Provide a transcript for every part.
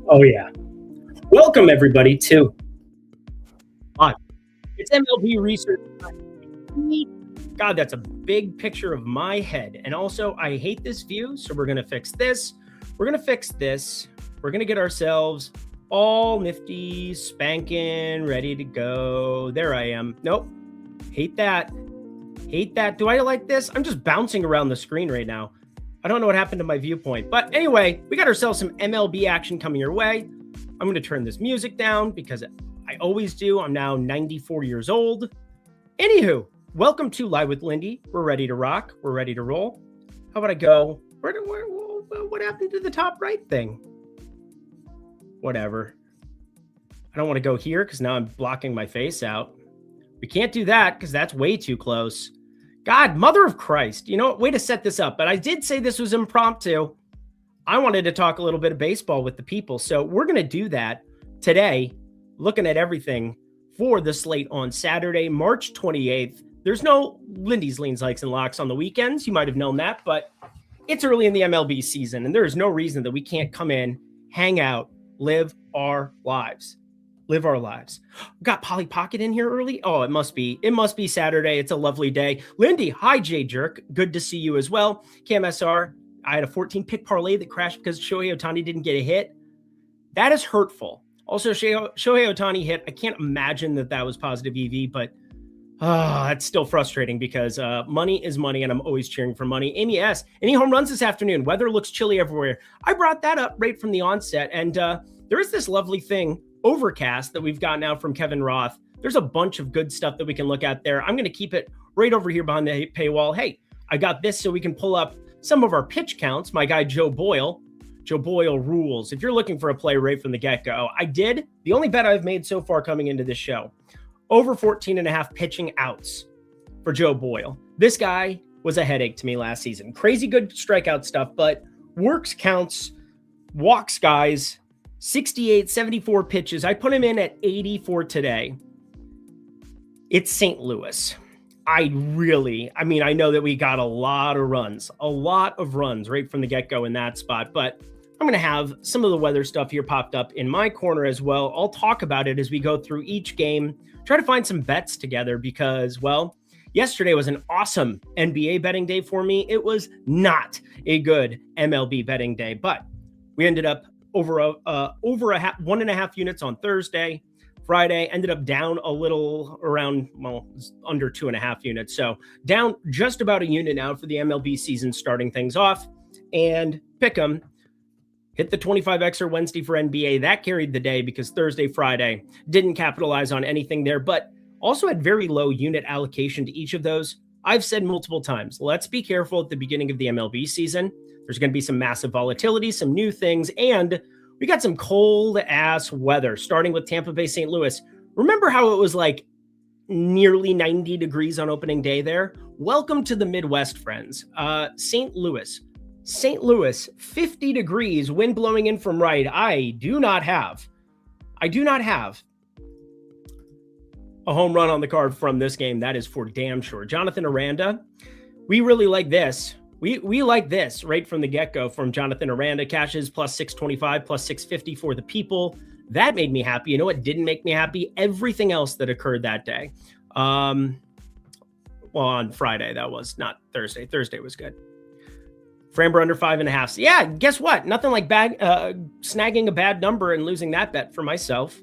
Oh, yeah. Welcome, everybody, to it's MLB research. God, that's a big picture of my head. And also, I hate this view, so we're going to fix this. We're going to fix this. We're going to get ourselves all nifty, spanking, ready to go. There I am. Nope. Hate that. Hate that. Do I like this? I'm just bouncing around the screen right now. I don't know what happened to my viewpoint. But anyway, we got ourselves some MLB action coming your way. I'm going to turn this music down because I always do. I'm now 94 years old. Anywho, welcome to Live with Lindy. We're ready to rock. We're ready to roll. How about I go? What happened to the top right thing? Whatever. I don't want to go here because now I'm blocking my face out. We can't do that because that's way too close. God, mother of Christ. You know what? Way to set this up. But I did say this was impromptu. I wanted to talk a little bit of baseball with the people. So we're going to do that today, looking at everything for the slate on Saturday, March 28th. There's no Lindy's Leans, Likes, and Locks on the weekends. You might have known that, but it's early in the MLB season, and there is no reason that we can't come in, hang out, live our lives. Live our lives. Got Polly Pocket in here early? Oh, it must be. It must be Saturday. It's a lovely day. Lindy, hi, Jay Jerk. Good to see you as well. Cam SR, I had a 14-pick parlay that crashed because Shohei Ohtani didn't get a hit. That is hurtful. Also, Shohei Ohtani hit. I can't imagine that was positive EV, but that's still frustrating because money is money, and I'm always cheering for money. Amy S., any home runs this afternoon? Weather looks chilly everywhere. I brought that up right from the onset, and there is this lovely thing, Overcast, that we've got now from Kevin Roth. There's a bunch of good stuff that we can look at there. I'm going to keep it right over here behind the paywall. Hey, I got this so we can pull up some of our pitch counts. My guy, Joe Boyle. Joe Boyle rules. If you're looking for a play right from the get-go, I did. The only bet I've made so far coming into this show, over 14.5 pitching outs for Joe Boyle. This guy was a headache to me last season. Crazy good strikeout stuff, but works, counts, walks guys, 68, 74 pitches. I put him in at 80 for today. It's St. Louis. I know that we got a lot of runs right from the get-go in that spot, but I'm going to have some of the weather stuff here popped up in my corner as well. I'll talk about it as we go through each game, try to find some bets together because, well, yesterday was an awesome NBA betting day for me. It was not a good MLB betting day, but we ended up over 1.5 units on Thursday. Friday ended up down a little around, under 2.5 units. So down just about a unit now for the MLB season starting things off. And Pick'em hit the 25Xer Wednesday for NBA. That carried the day because Thursday, Friday didn't capitalize on anything there, but also had very low unit allocation to each of those. I've said multiple times, let's be careful at the beginning of the MLB season. There's going to be some massive volatility, some new things, and we got some cold ass weather starting with Tampa Bay, St. Louis. Remember how it was like nearly 90 degrees on opening day there? Welcome to the Midwest, friends. St. Louis, 50 degrees, wind blowing in from right. I do not have a home run on the card from this game. That is for damn sure. Jonathan Aranda, we really like this. We like this right from the get-go from Jonathan Aranda. Cashes plus 625, plus 650 for the people. That made me happy. You know what didn't make me happy? Everything else that occurred that day. On Friday, that was not Thursday. Thursday was good. Framber under 5.5. So yeah, guess what? Nothing like snagging a bad number and losing that bet for myself.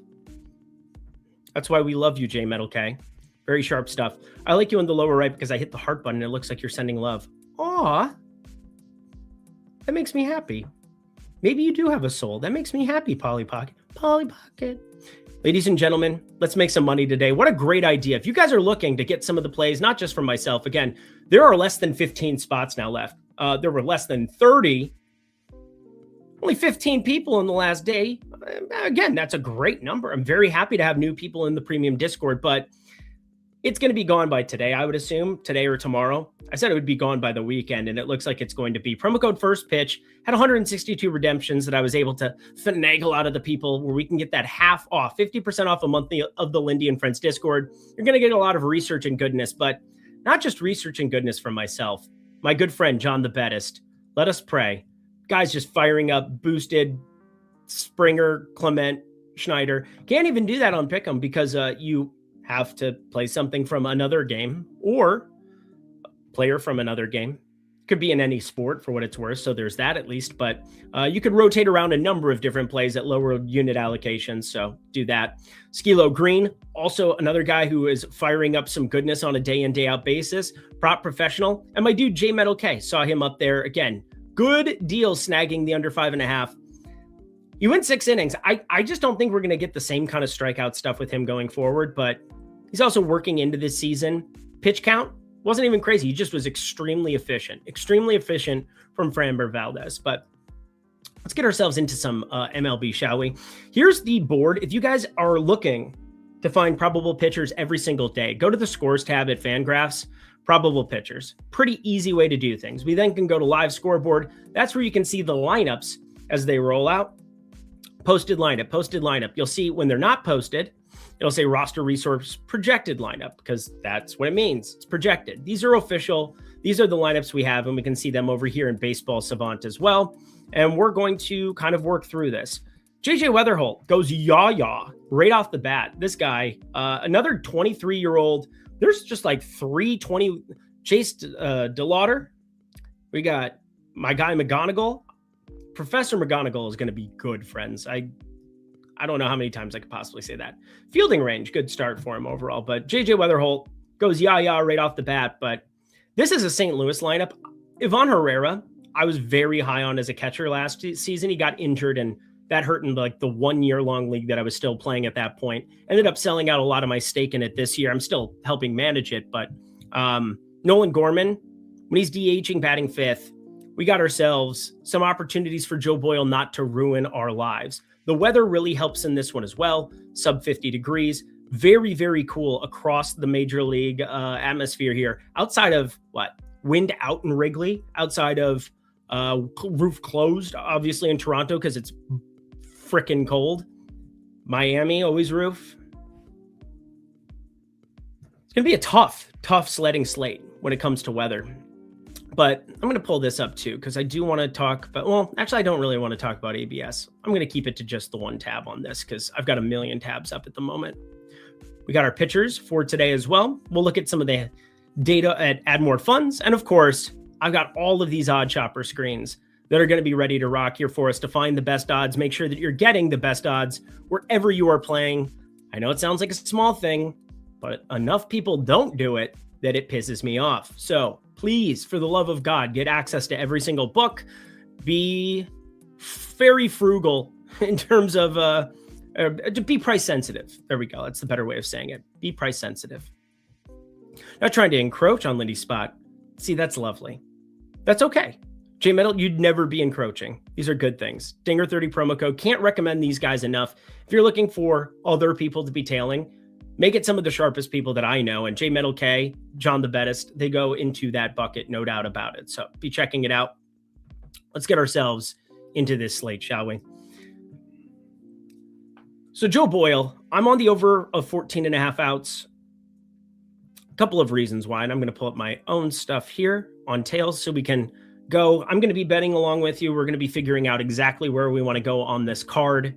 That's why we love you, J Metal K. Very sharp stuff. I like you in the lower right because I hit the heart button. It looks like you're sending love. Aw, that makes me happy. Maybe you do have a soul. That makes me happy, Polly Pocket. Polly Pocket. Ladies and gentlemen, let's make some money today. What a great idea. If you guys are looking to get some of the plays, not just from myself, again, there are less than 15 spots now left. There were less than 30. Only 15 people in the last day. Again, that's a great number. I'm very happy to have new people in the premium Discord, but it's going to be gone by today, I would assume, today or tomorrow. I said it would be gone by the weekend, and it looks like it's going to be. Promo code First Pitch had 162 redemptions that I was able to finagle out of the people where we can get that half off, 50% off a month of the Lindy and Friends Discord. You're going to get a lot of research and goodness, but not just research and goodness from myself. My good friend, John the Bettist. Let us pray. Guys just firing up, boosted, Springer, Clement, Schneider. Can't even do that on Pick'em because you have to play something from another game or player from another game. Could be in any sport for what it's worth, so there's that at least. But you could rotate around a number of different plays at lower unit allocations, so do that. Skilo Green, also another guy who is firing up some goodness on a day-in, day-out basis. Prop professional. And my dude, J Metal K, saw him up there again. Good deal snagging the under 5.5. He went 6 innings. I just don't think we're going to get the same kind of strikeout stuff with him going forward, but he's also working into this season. Pitch count wasn't even crazy. He just was extremely efficient from Framber Valdez. But let's get ourselves into some MLB, shall we? Here's the board. If you guys are looking to find probable pitchers every single day, go to the scores tab at Fangraphs, probable pitchers. Pretty easy way to do things. We then can go to live scoreboard. That's where you can see the lineups as they roll out. Posted lineup. You'll see when they're not posted, it'll say roster resource projected lineup because that's what it means. It's projected. These are official. These are the lineups we have, and we can see them over here in Baseball Savant as well. And we're going to kind of work through this. JJ Weatherholt goes yah right off the bat. This guy, another 23-year-old. There's just like 320. Chase DeLauder. We got my guy McGonigal. Professor McGonigal is going to be good, friends. I don't know how many times I could possibly say that. Fielding range, good start for him overall. But JJ Weatherholt goes yah right off the bat. But this is a St. Louis lineup. Ivan Herrera, I was very high on as a catcher last season. He got injured, and that hurt in like the 1 year long league that I was still playing at that point. Ended up selling out a lot of my stake in it this year. I'm still helping manage it. But Nolan Gorman, when he's DHing, batting 5th, we got ourselves some opportunities for Joe Boyle not to ruin our lives. The weather really helps in this one as well. Sub 50 degrees. Very, very cool across the major league atmosphere here. Outside of wind out in Wrigley, outside of roof closed, obviously in Toronto because it's freaking cold. Miami, always roof. It's going to be a tough sledding slate when it comes to weather. But I'm going to pull this up too, because I do want to talk about, well, actually, I don't really want to talk about ABS. I'm going to keep it to just the one tab on this because I've got a million tabs up at the moment. We got our pitchers for today as well. We'll look at some of the data at Add More Funds. And of course, I've got all of these odd chopper screens that are going to be ready to rock here for us to find the best odds. Make sure that you're getting the best odds wherever you are playing. I know it sounds like a small thing, but enough people don't do it that it pisses me off. So please, for the love of God, get access to every single book. Be very frugal in terms of to be price sensitive. There we go. That's the better way of saying it. Be price sensitive. Not trying to encroach on Lindy's spot. See, that's lovely. That's okay. J Metal, you'd never be encroaching. These are good things. Dinger 30 promo code. Can't recommend these guys enough. If you're looking for other people to be tailing, make it some of the sharpest people that I know. And J Metal K, John the Bettest, they go into that bucket, no doubt about it. So be checking it out. Let's get ourselves into this slate, shall we? So Joe Boyle, I'm on the over of 14.5 outs. A couple of reasons why, and I'm going to pull up my own stuff here on Tails so we can go. I'm going to be betting along with you. We're going to be figuring out exactly where we want to go on this card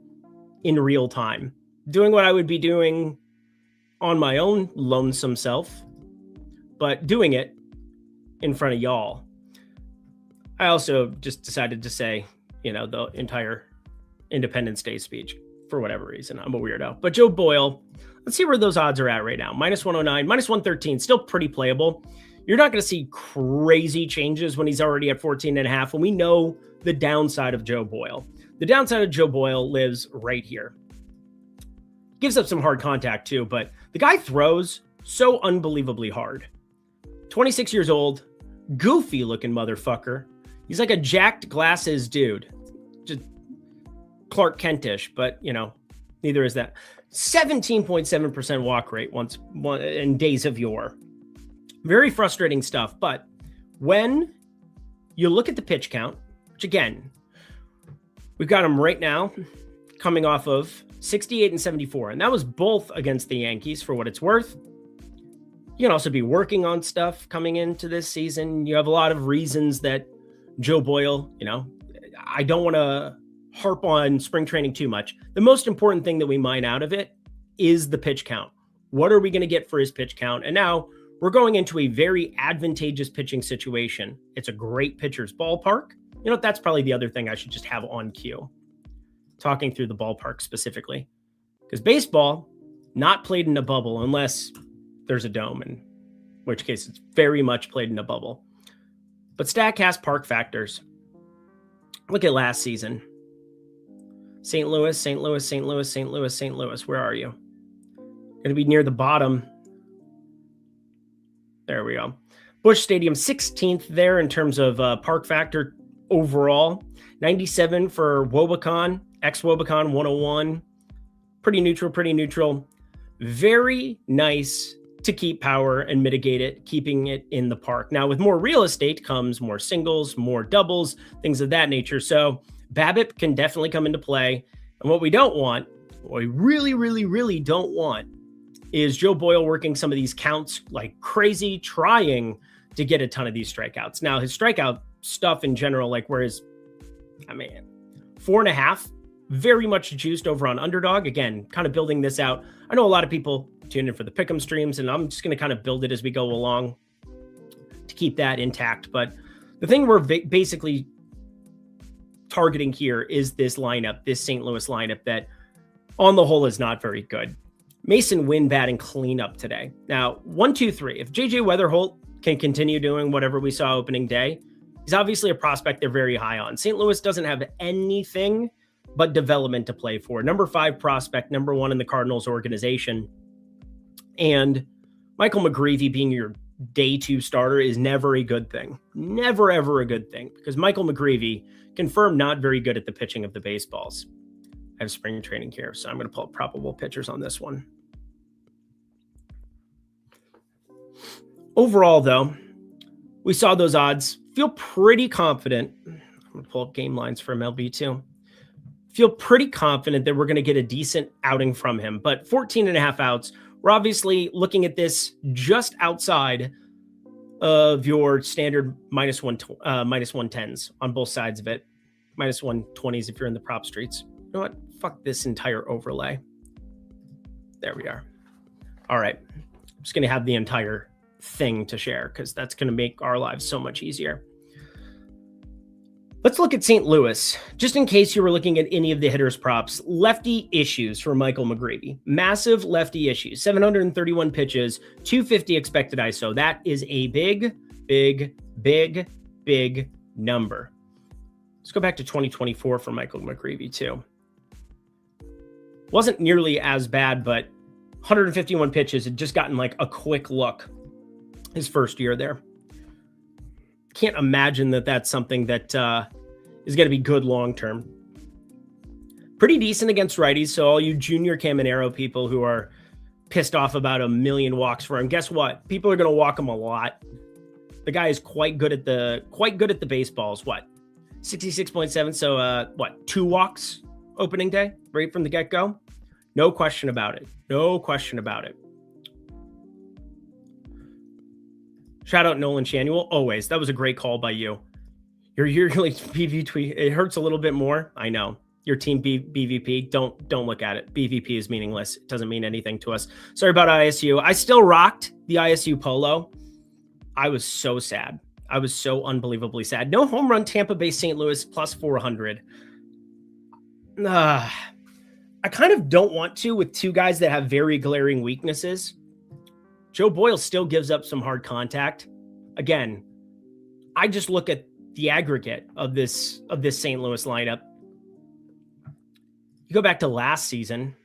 in real time. Doing what I would be doing on my own lonesome self, but doing it in front of y'all. I also just decided to say, the entire Independence Day speech for whatever reason. I'm a weirdo. But Joe Boyle, let's see where those odds are at right now. Minus 109, minus 113, still pretty playable. You're not going to see crazy changes when he's already at 14.5, and we know the downside of Joe Boyle. The downside of Joe Boyle lives right here. Gives up some hard contact too, but the guy throws so unbelievably hard. 26 years old, goofy looking motherfucker. He's like a jacked glasses dude. Just Clark Kentish, but neither is that. 17.7% walk rate once in days of yore. Very frustrating stuff, but when you look at the pitch count, which again, we've got him right now coming off of 68 and 74, and that was both against the Yankees for what it's worth. You can also be working on stuff coming into this season. You have a lot of reasons that Joe Boyle, I don't want to harp on spring training too much. The most important thing that we mine out of it is the pitch count. What are we going to get for his pitch count? And now we're going into a very advantageous pitching situation. It's a great pitcher's ballpark. You know, that's probably the other thing I should just have on cue. Talking through the ballpark specifically. Because baseball, not played in a bubble unless there's a dome, in which case it's very much played in a bubble. But StatCast park factors. Look at last season. St. Louis, St. Louis, St. Louis, St. Louis, St. Louis. Where are you? Going to be near the bottom. There we go. Busch Stadium, 16th there in terms of park factor overall. 97 for Wobecon, ex-Wobecon 101. Pretty neutral, pretty neutral. Very nice to keep power and mitigate it, keeping it in the park. Now, with more real estate comes more singles, more doubles, things of that nature. So BABIP can definitely come into play. And what we don't want, what we really, really, really don't want is Joe Boyle working some of these counts like crazy, trying to get a ton of these strikeouts. Now, his strikeout stuff in general, like where his, 4.5, very much juiced over on Underdog. Again, kind of building this out. I know a lot of people tune in for the pick'em streams, and I'm just going to kind of build it as we go along to keep that intact. But the thing we're basically targeting here is this lineup, this St. Louis lineup that on the whole is not very good. Mason Wynn batting cleanup today. Now, 1, 2, 3. If JJ Weatherholt can continue doing whatever we saw opening day, he's obviously a prospect they're very high on. St. Louis doesn't have anything but development to play for. Number 5 prospect, number 1 in the Cardinals organization. And Michael McGreevy being your day 2 starter is never a good thing. Never, ever a good thing. Because Michael McGreevy, confirmed not very good at the pitching of the baseballs. I have spring training here, so I'm going to pull up probable pitchers on this one. Overall, though, we saw those odds. Feel pretty confident. I'm going to pull up game lines for MLB too. Feel pretty confident that we're going to get a decent outing from him. But 14.5 outs, we're obviously looking at this just outside of your standard minus 110s on both sides of it. Minus 120s if you're in the prop streets. You know what? Fuck this entire overlay. There we are. All right. I'm just going to have the entire thing to share because that's going to make our lives so much easier. Let's look at St. Louis. Just in case you were looking at any of the hitters' props, lefty issues for Michael McGreevy. Massive lefty issues. 731 pitches, 250 expected ISO. That is a big, big, big, big number. Let's go back to 2024 for Michael McGreevy too. Wasn't nearly as bad, but 151 pitches had just gotten like a quick look his first year there. Can't imagine that that's something that is going to be good long-term. Pretty decent against righties. So all you junior Caminero people who are pissed off about a million walks for him, guess what? People are going to walk him a lot. The guy is quite good at the baseballs. What? 66.7. So 2 walks opening day, right from the get-go? No question about it. No question about it. Shout out Nolan Shanuel. Always. That was a great call by you. You're like BV tweet. It hurts a little bit more. I know. Your team BVP. Don't look at it. BVP is meaningless. It doesn't mean anything to us. Sorry about ISU. I still rocked the ISU polo. I was so sad. I was so unbelievably sad. No home run Tampa Bay St. Louis plus 400. I kind of don't want to with 2 guys that have very glaring weaknesses. Joe Boyle still gives up some hard contact. Again, I just look at the aggregate of this St. Louis lineup. You go back to last season.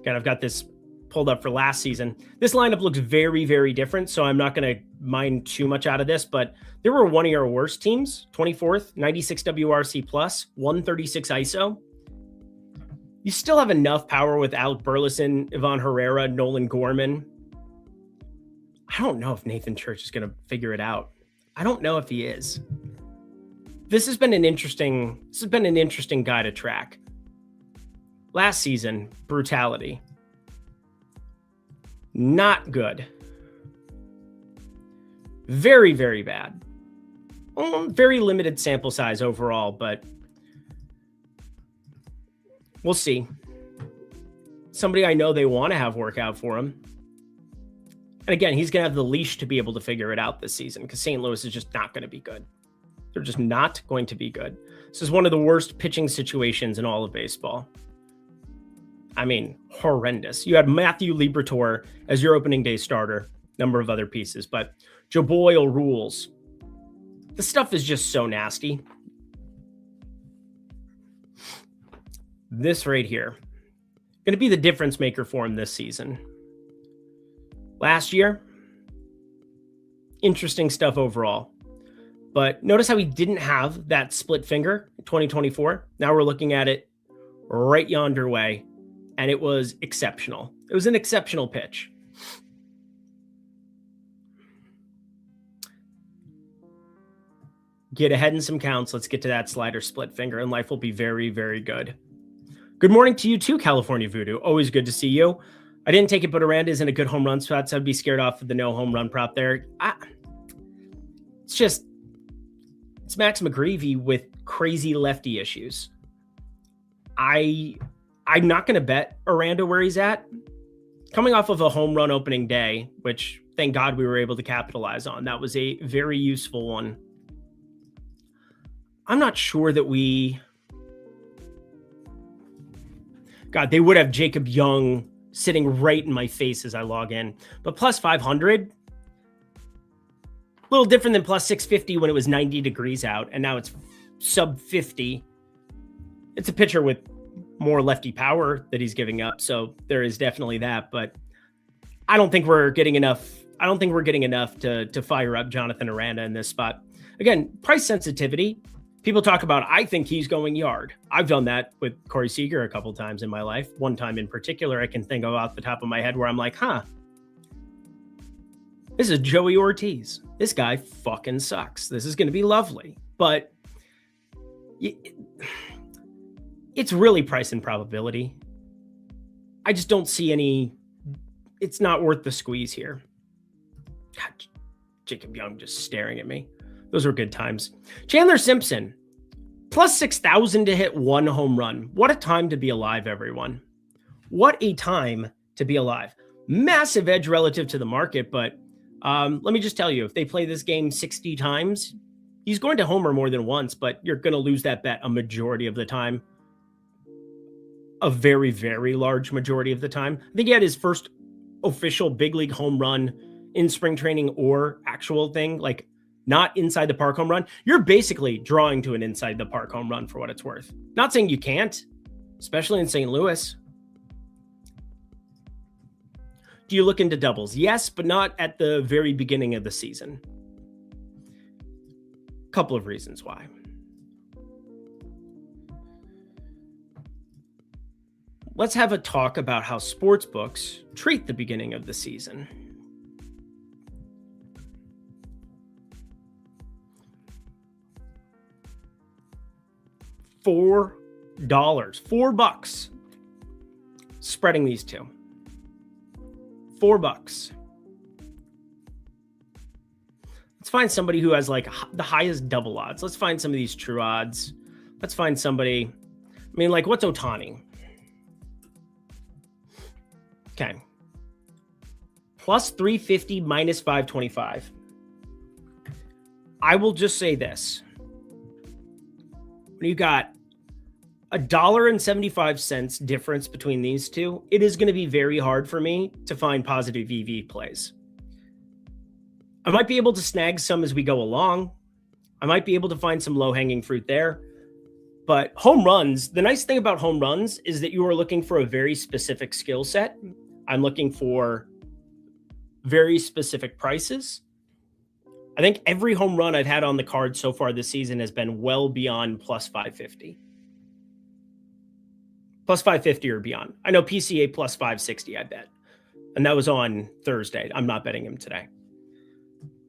Again, I've got this pulled up for last season. This lineup looks very, very different, so I'm not going to mine too much out of this, but there were one of your worst teams, 24th, 96 WRC plus, 136 ISO. You still have enough power with Alec Burleson, Ivan Herrera, Nolan Gorman. I don't know if Nathan Church is going to figure it out. I don't know if he is. This has been an interesting guy to track. Last season, brutality. Not good. Very, very bad. Very limited sample size overall, but We'll see. Somebody I know they want to have work out for him. And again, he's going to have the leash to be able to figure it out this season because St. Louis is just not going to be good. They're just not going to be good. This is one of the worst pitching situations in all of baseball. I mean, horrendous. You had Matthew Liberatore as your opening day starter, number of other pieces, but Joe Boyle rules. The stuff is just so nasty. This right here, going to be the difference maker for him this season. Last year, interesting stuff overall. But notice how he didn't have that split finger in 2024. Now we're looking at it right yonder way, and it was exceptional. It was an exceptional pitch. Get ahead in some counts. Let's get to that slider split finger, and life will be very, very good. Good morning to you too, California Voodoo. Always good to see you. I didn't take it, but Aranda is in a good home run spot, so I'd be scared off of the no home run prop there. It's Max McGreevy with crazy lefty issues. I'm not going to bet Aranda where he's at. Coming off of a home run opening day, which thank God we were able to capitalize on. That was a very useful one. I'm not sure that God, they would have Jacob Young sitting right in my face as I log in. But plus 500, a little different than plus 650 when it was 90 degrees out, and now it's sub 50. It's a pitcher with more lefty power that he's giving up, so there is definitely that. But I don't think we're getting enough. I don't think we're getting enough to fire up Jonathan Aranda in this spot. Again, price sensitivity. People talk about, I think he's going yard. I've done that with Corey Seager a couple times in my life. One time in particular, I can think of off the top of my head where I'm like, this is Joey Ortiz. This guy fucking sucks. This is going to be lovely. But it's really price and probability. I just don't see any. It's not worth the squeeze here. God, Jacob Young just staring at me. Those were good times. Chandler Simpson, plus 6,000 to hit one home run. What a time to be alive, everyone. What a time to be alive. Massive edge relative to the market, but let me just tell you, if they play this game 60 times, he's going to homer more than once, but you're going to lose that bet a majority of the time. A very, very large majority of the time. I think he had his first official big league home run in spring training or actual thing, like not inside the park home run. You're basically drawing to an inside the park home run for what it's worth. Not saying you can't, especially in St. Louis. Do you look into doubles? Yes, but not at the very beginning of the season. Couple of reasons why. Let's have a talk about how sports books treat the beginning of the season. $4 spreading these two. $4. Let's find somebody who has like the highest double odds. Let's find some of these true odds. Let's find somebody. I mean, like, what's Ohtani? Okay. Plus 350, minus 525. I will just say this. When you got $1.75 difference between these two, it is going to be very hard for me to find positive EV plays. I might be able to snag some as we go along. I might be able to find some low-hanging fruit there. But home runs, the nice thing about home runs is that you are looking for a very specific skill set. I'm looking for very specific prices. I think every home run I've had on the card so far this season has been well beyond plus 550. Plus 550 or beyond. I know PCA plus 560, I bet. And that was on Thursday. I'm not betting him today.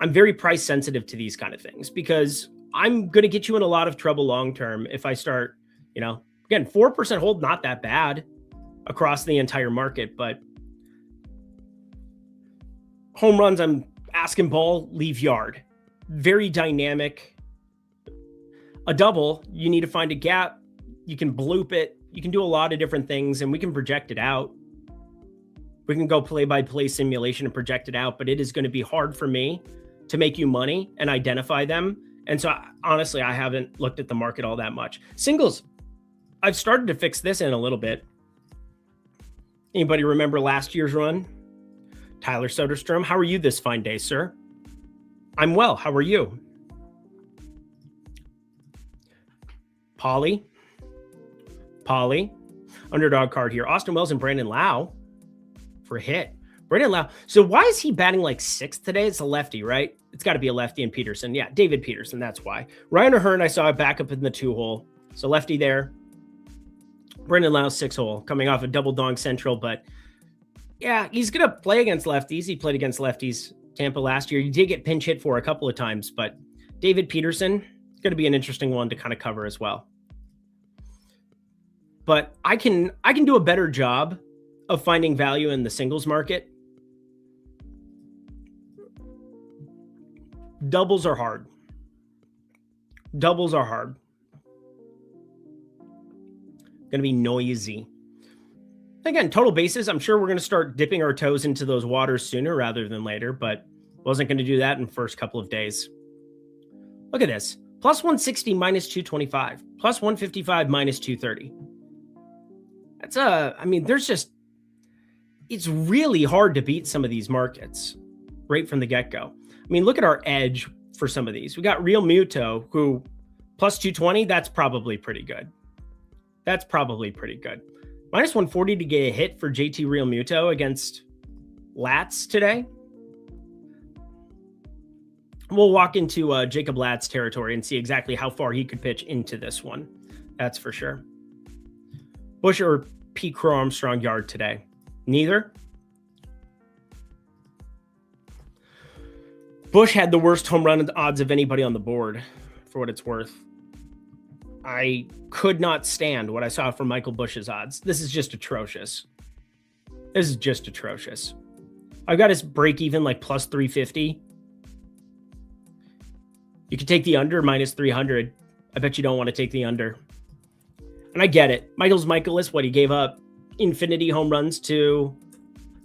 I'm very price sensitive to these kind of things because I'm going to get you in a lot of trouble long-term if I start, again, 4% hold, not that bad across the entire market, but home runs, I'm asking ball, leave yard. Very dynamic. A double, you need to find a gap. You can bloop it. You can do a lot of different things, and we can project it out. We can go play-by-play simulation and project it out, but it is going to be hard for me to make you money and identify them. And so, honestly, I haven't looked at the market all that much. Singles, I've started to fix this in a little bit. Anybody remember last year's run? Tyler Soderstrom, how are you this fine day, sir? I'm well. How are you? Polly, underdog card here. Austin Wells and Brandon Lau for a hit. Brandon Lau. So why is he batting like sixth today? It's a lefty, right? It's got to be a lefty and Peterson. Yeah, David Peterson. That's why. Ryan O'Hearn, I saw it back up in the 2-hole. So lefty there. Brandon Lau 6-hole coming off a double dong central, but yeah, he's going to play against lefties. He played against lefties Tampa last year. He did get pinch hit for a couple of times, but David Peterson is going to be an interesting one to kind of cover as well. But I can do a better job of finding value in the singles market. Doubles are hard. Doubles are hard. Going to be noisy. Again, total bases, I'm sure we're going to start dipping our toes into those waters sooner rather than later, but wasn't going to do that in the first couple of days. Look at this. Plus 160, minus 225. Plus 155, minus 230. That's it's really hard to beat some of these markets right from the get-go. I mean, look at our edge for some of these. We got Real Muto, who plus 220, that's probably pretty good. That's probably pretty good. Minus 140 to get a hit for JT Real Muto against Latz today. We'll walk into Jacob Latz territory and see exactly how far he could pitch into this one. That's for sure. Bush or P. Crow Armstrong yard today? Neither. Bush had the worst home run odds of anybody on the board, for what it's worth. I could not stand what I saw from Michael Bush's odds. This is just atrocious. This is just atrocious. I've got his break even like plus 350. You could take the under minus 300. I bet you don't want to take the under. And I get it. Michaelis, what he gave up infinity home runs to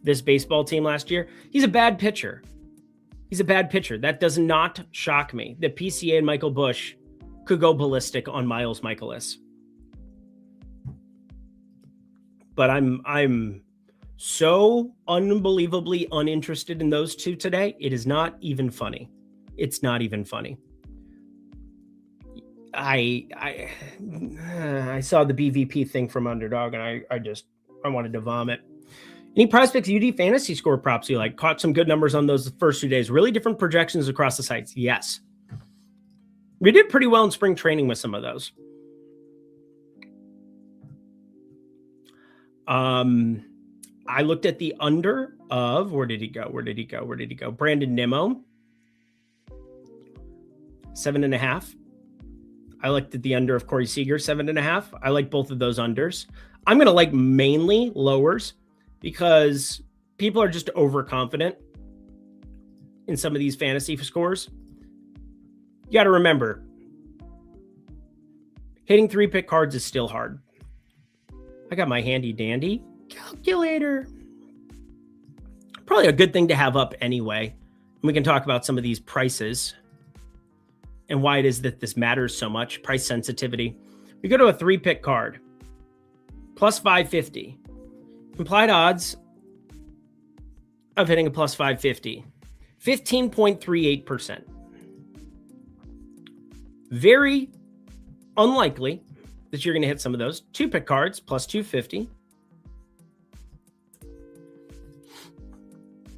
this baseball team last year. He's a bad pitcher. He's a bad pitcher. That does not shock me. The PCA and Michael Bush could go ballistic on Miles Michaelis. But I'm so unbelievably uninterested in those two today. It is not even funny. It's not even funny. I saw the BVP thing from Underdog and I wanted to vomit. Any prospects UD fantasy score props you like? Caught some good numbers on those the first 2 days. Really different projections across the sites. Yes. We did pretty well in spring training with some of those. I looked at the under of, where did he go? Brandon Nimmo. 7.5. I looked at the under of Corey Seager, 7.5. I like both of those unders. I'm going to like mainly lowers because people are just overconfident in some of these fantasy scores. You got to remember, hitting 3-pick cards is still hard. I got my handy dandy calculator. Probably a good thing to have up anyway. We can talk about some of these prices and why it is that this matters so much. Price sensitivity. We go to a 3-pick card. Plus 550. Implied odds of hitting a plus 550. 15.38%. Very unlikely that you're going to hit some of those. 2-pick cards, plus 250.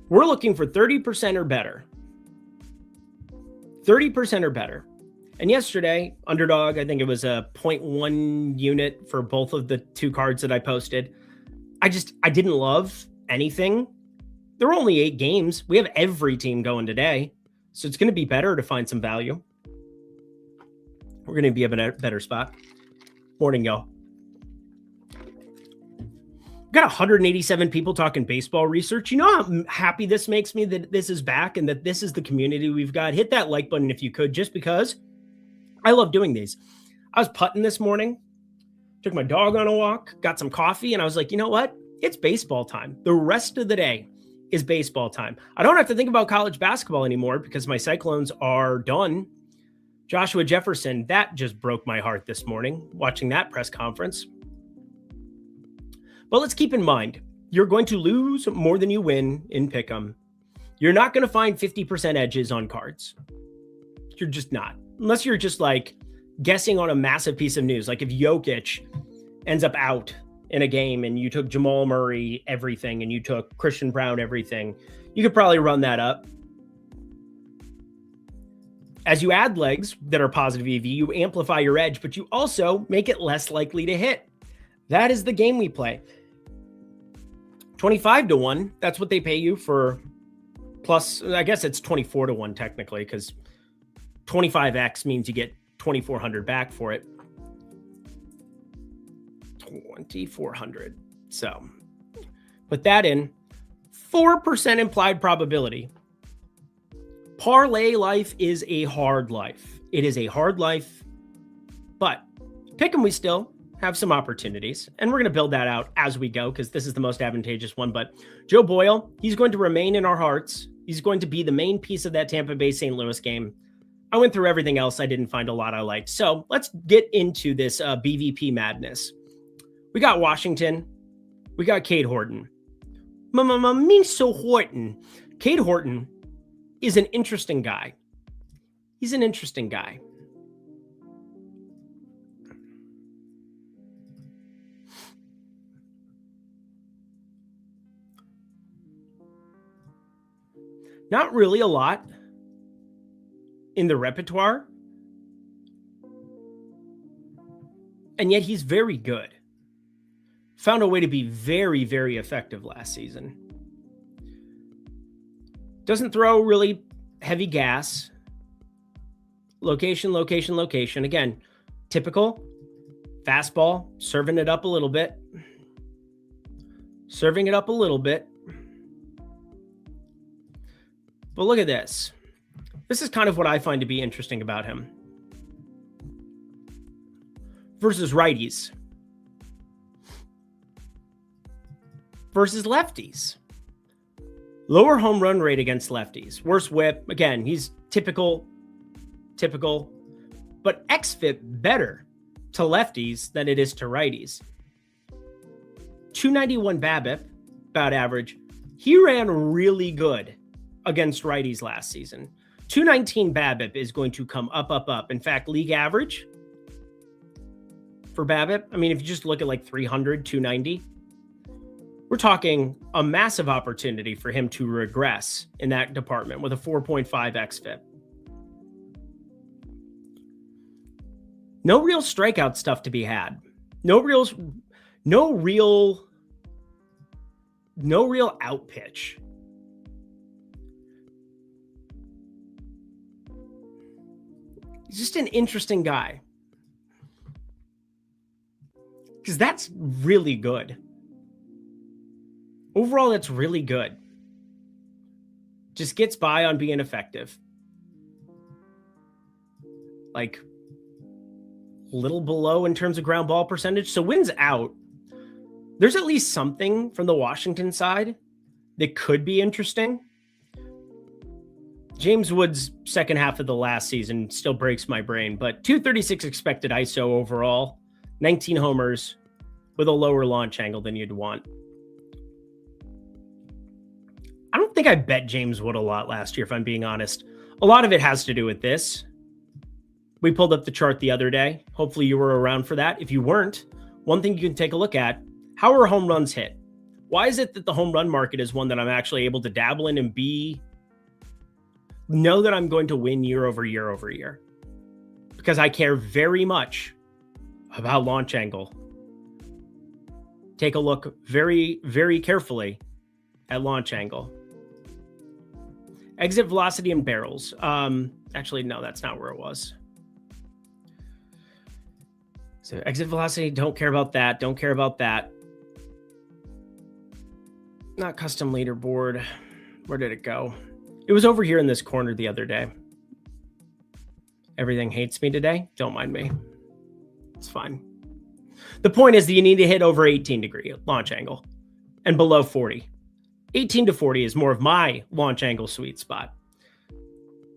We're looking for 30% or better. 30% or better. And yesterday, Underdog, I think it was a 0.1 unit for both of the 2 cards that I posted. I didn't love anything. There were only 8 games. We have every team going today. So it's going to be better to find some value. We're going to be in a better spot. Morning, y'all. We've got 187 people talking baseball research. You know how happy this makes me that this is back and that this is the community we've got. Hit that like button if you could, just because I love doing these. I was putting this morning, took my dog on a walk, got some coffee, and I was like, you know what? It's baseball time. The rest of the day is baseball time. I don't have to think about college basketball anymore because my Cyclones are done. Joshua Jefferson, that just broke my heart this morning, watching that press conference. But let's keep in mind, you're going to lose more than you win in Pick'em. You're not going to find 50% edges on cards. You're just not. Unless you're just like guessing on a massive piece of news. Like if Jokic ends up out in a game and you took Jamal Murray everything and you took Christian Brown everything, you could probably run that up. As you add legs that are positive EV, you amplify your edge, but you also make it less likely to hit. That is the game we play. 25-1, that's what they pay you for. Plus, I guess it's 24-1 technically, because 25x means you get 2,400 back for it. 2,400. So put that in. 4% implied probability. Parlay life is a hard life. It is a hard life, but Pick'em, we still have some opportunities, and we're going to build that out as we go because this is the most advantageous one. But Joe Boyle, he's going to remain in our hearts. He's going to be the main piece of that Tampa Bay St. Louis game. I went through everything else. I didn't find a lot I liked. So let's get into this BVP madness. We got Washington. We got Cade Horton. Me so Horton. Cade Horton is an interesting guy. He's an interesting guy. Not really a lot in the repertoire. And yet he's very good. Found a way to be very, very effective last season. Doesn't throw really heavy gas. Location, location, location. Again, typical fastball, serving it up a little bit. Serving it up a little bit. But look at this. This is kind of what I find to be interesting about him. Versus righties. Versus lefties. Lower home run rate against lefties. Worse whip. Again, he's typical. But xFIP better to lefties than it is to righties. 291 BABIP, about average. He ran really good against righties last season. 219 BABIP is going to come up. In fact, league average for BABIP, I mean, if you just look at like 300, 290, we're talking a massive opportunity for him to regress in that department with a 4.5 xFIP. No real strikeout stuff to be had. No real out pitch. He's just an interesting guy. Because that's really good. Overall, that's really good. Just gets by on being effective. Like, a little below in terms of ground ball percentage. So wins out. There's at least something from the Washington side that could be interesting. James Wood's second half of the last season still breaks my brain, but 236 expected ISO overall, 19 homers with a lower launch angle than you'd want. I don't think I bet James Wood a lot last year, if I'm being honest. A lot of it has to do with this. We pulled up the chart the other day. Hopefully you were around for that. If you weren't, one thing you can take a look at, how are home runs hit? Why is it that the home run market is one that I'm actually able to dabble in and know that I'm going to win year over year over year? Because I care very much about launch angle. Take a look very, very carefully at launch angle. Exit velocity and barrels. Actually, no, that's not where it was. So exit velocity, don't care about that. Don't care about that. Not custom leaderboard. Where did it go? It was over here in this corner the other day. Everything hates me today. Don't mind me. It's fine. The point is that you need to hit over 18-degree launch angle and below 40. 18 to 40 is more of my launch angle sweet spot.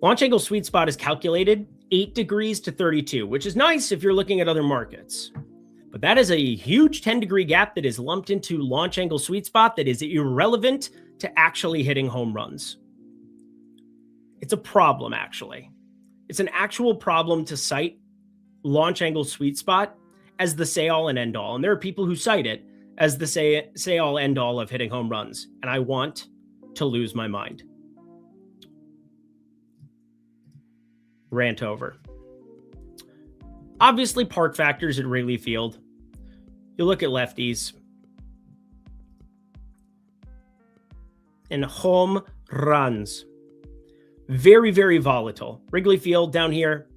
Launch angle sweet spot is calculated 8 degrees to 32, which is nice if you're looking at other markets. But that is a huge 10-degree gap that is lumped into launch angle sweet spot that is irrelevant to actually hitting home runs. It's a problem, actually. It's an actual problem to cite launch angle sweet spot as the say-all and end-all. And there are people who cite it as the say-all end-all of hitting home runs. And I want to lose my mind. Rant over. Obviously, park factors at Wrigley Field. You look at lefties. And home runs. Very, very volatile. Wrigley Field down here,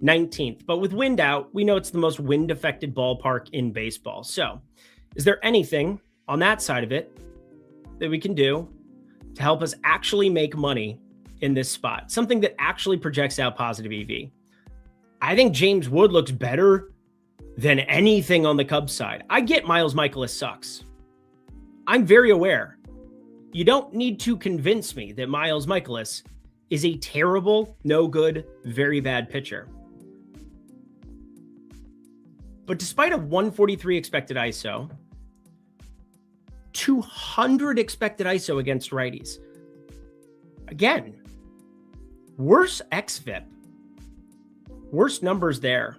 19th. But with wind out, we know it's the most wind-affected ballpark in baseball. So, is there anything on that side of it that we can do to help us actually make money in this spot? Something that actually projects out positive EV. I think James Wood looks better than anything on the Cubs side. I get Miles Mikolas sucks. I'm very aware. You don't need to convince me that Miles Mikolas is a terrible, no good, very bad pitcher. But despite a 143 expected ISO, 200 expected ISO against righties. Again, worse xFIP. Worse numbers there.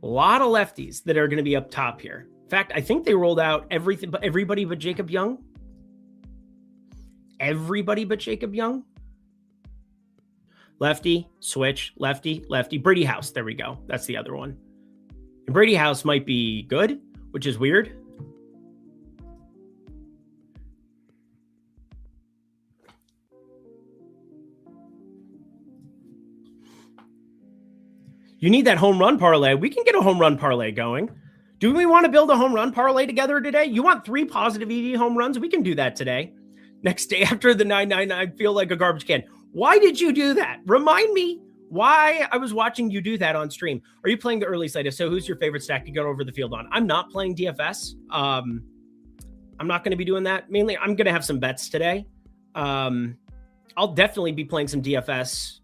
A lot of lefties that are going to be up top here. In fact, I think they rolled out everybody but Jacob Young. Everybody but Jacob Young. Lefty, switch, lefty, lefty. Brady House, there we go. That's the other one. And Brady House might be good, which is weird. You need that home run parlay. We can get a home run parlay going. Do we want to build a home run parlay together today? You want 3 positive EV home runs? We can do that today. Next day after the 999, I feel like a garbage can. Why did you do that? Remind me why I was watching you do that on stream. Are you playing the early slate? If so, who's your favorite stack to go over the field on? I'm not playing DFS. I'm not going to be doing that. Mainly, I'm going to have some bets today. I'll definitely be playing some DFS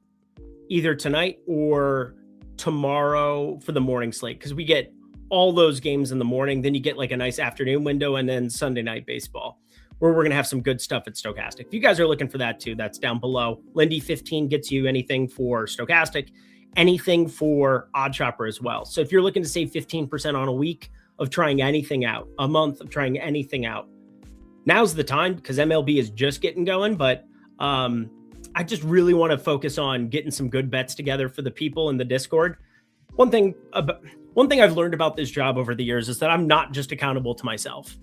either tonight or tomorrow for the morning slate, because we get all those games in the morning. Then you get like a nice afternoon window and then Sunday night baseball, where we're going to have some good stuff at Stochastic. If you guys are looking for that too, that's down below. Lindy 15 gets you anything for Stochastic, anything for Odd Shopper as well. So if you're looking to save 15% on a week of trying anything out, a month of trying anything out, now's the time, because MLB is just getting going. But I just really want to focus on getting some good bets together for the people in the Discord. One thing I've learned about this job over the years is that I'm not just accountable to myself.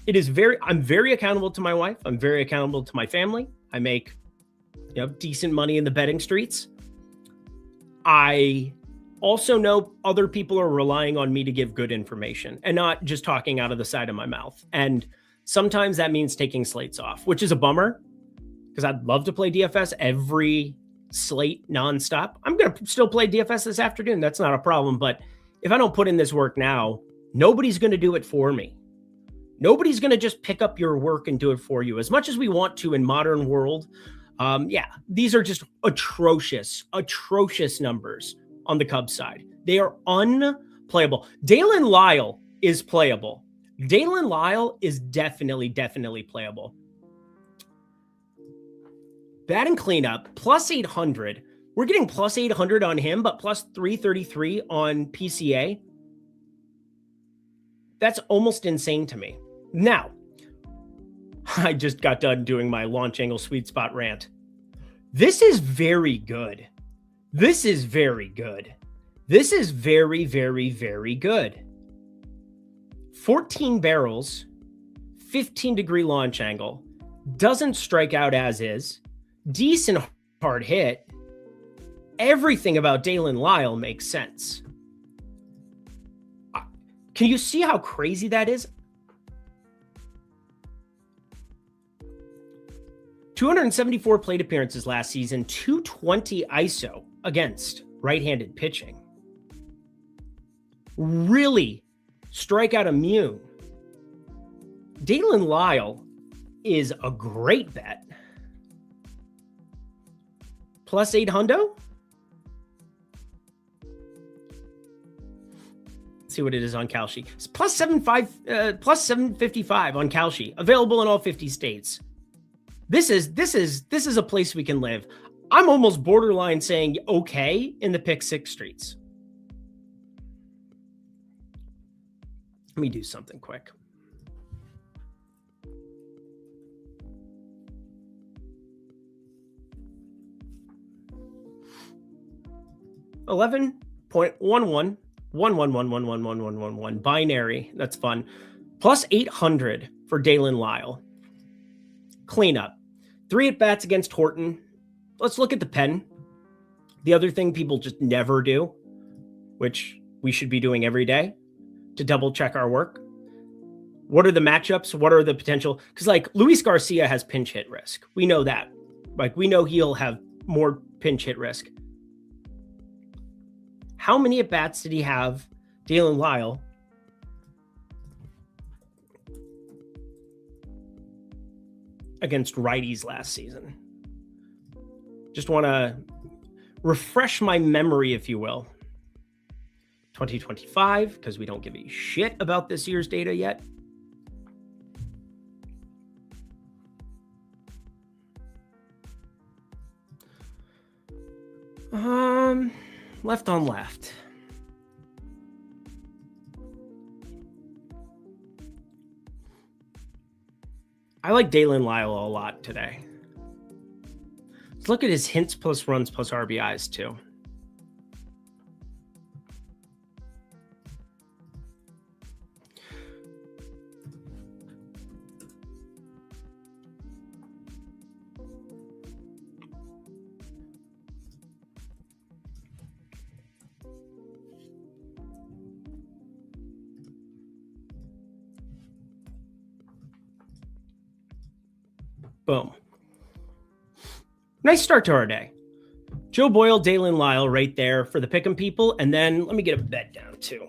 I'm very accountable to my wife. I'm very accountable to my family. I make, decent money in the betting streets. I also know other people are relying on me to give good information and not just talking out of the side of my mouth. And sometimes that means taking slates off, which is a bummer, because I'd love to play DFS every slate nonstop. I'm going to still play DFS this afternoon. That's not a problem. But if I don't put in this work now, nobody's going to do it for me. Nobody's going to just pick up your work and do it for you. As much as we want to in modern world, these are just atrocious numbers on the Cubs side. They are unplayable. Dalen Lyle is playable. Dalen Lyle is definitely playable. Batting cleanup, plus 800. We're getting plus 800 on him, but plus 333 on PCA. That's almost insane to me. Now, I just got done doing my launch angle sweet spot rant. This is very good. This is very good. This is very, very, very good. 14 barrels, 15-degree launch angle, doesn't strike out as is, decent hard hit. Everything about Dalen Lyle makes sense. Can you see how crazy that is? 274 plate appearances last season, 220 ISO against right-handed pitching. really strikeout immune. Dalen Lyle is a great bet. Plus 800. Let's see what it is on Kalshi. It's plus 755 on Kalshi. Available in all 50 states. This is a place we can live. I'm almost borderline saying okay in the pick six streets. Let me do something quick. $11.11111111 binary. That's fun. Plus 800 for Dalen Lyle. Cleanup. 3 at-bats against Horton. Let's look at the pen. The other thing people just never do, which we should be doing every day to double check our work. What are the matchups? What are the potential? Because like Luis Garcia has pinch hit risk. We know that. Like we know he'll have more pinch hit risk. How many at-bats did he have, Dalen Lyle, against righties last season? Just want to refresh my memory, if you will. 2025, because we don't give a shit about this year's data yet. Left on left. I like Dalen Lyle a lot today. Let's look at his hints plus runs plus RBIs too. Boom. Nice start to our day. Joe Boyle, Dalen Lyle right there for the pick'em people. And then let me get a bet down too.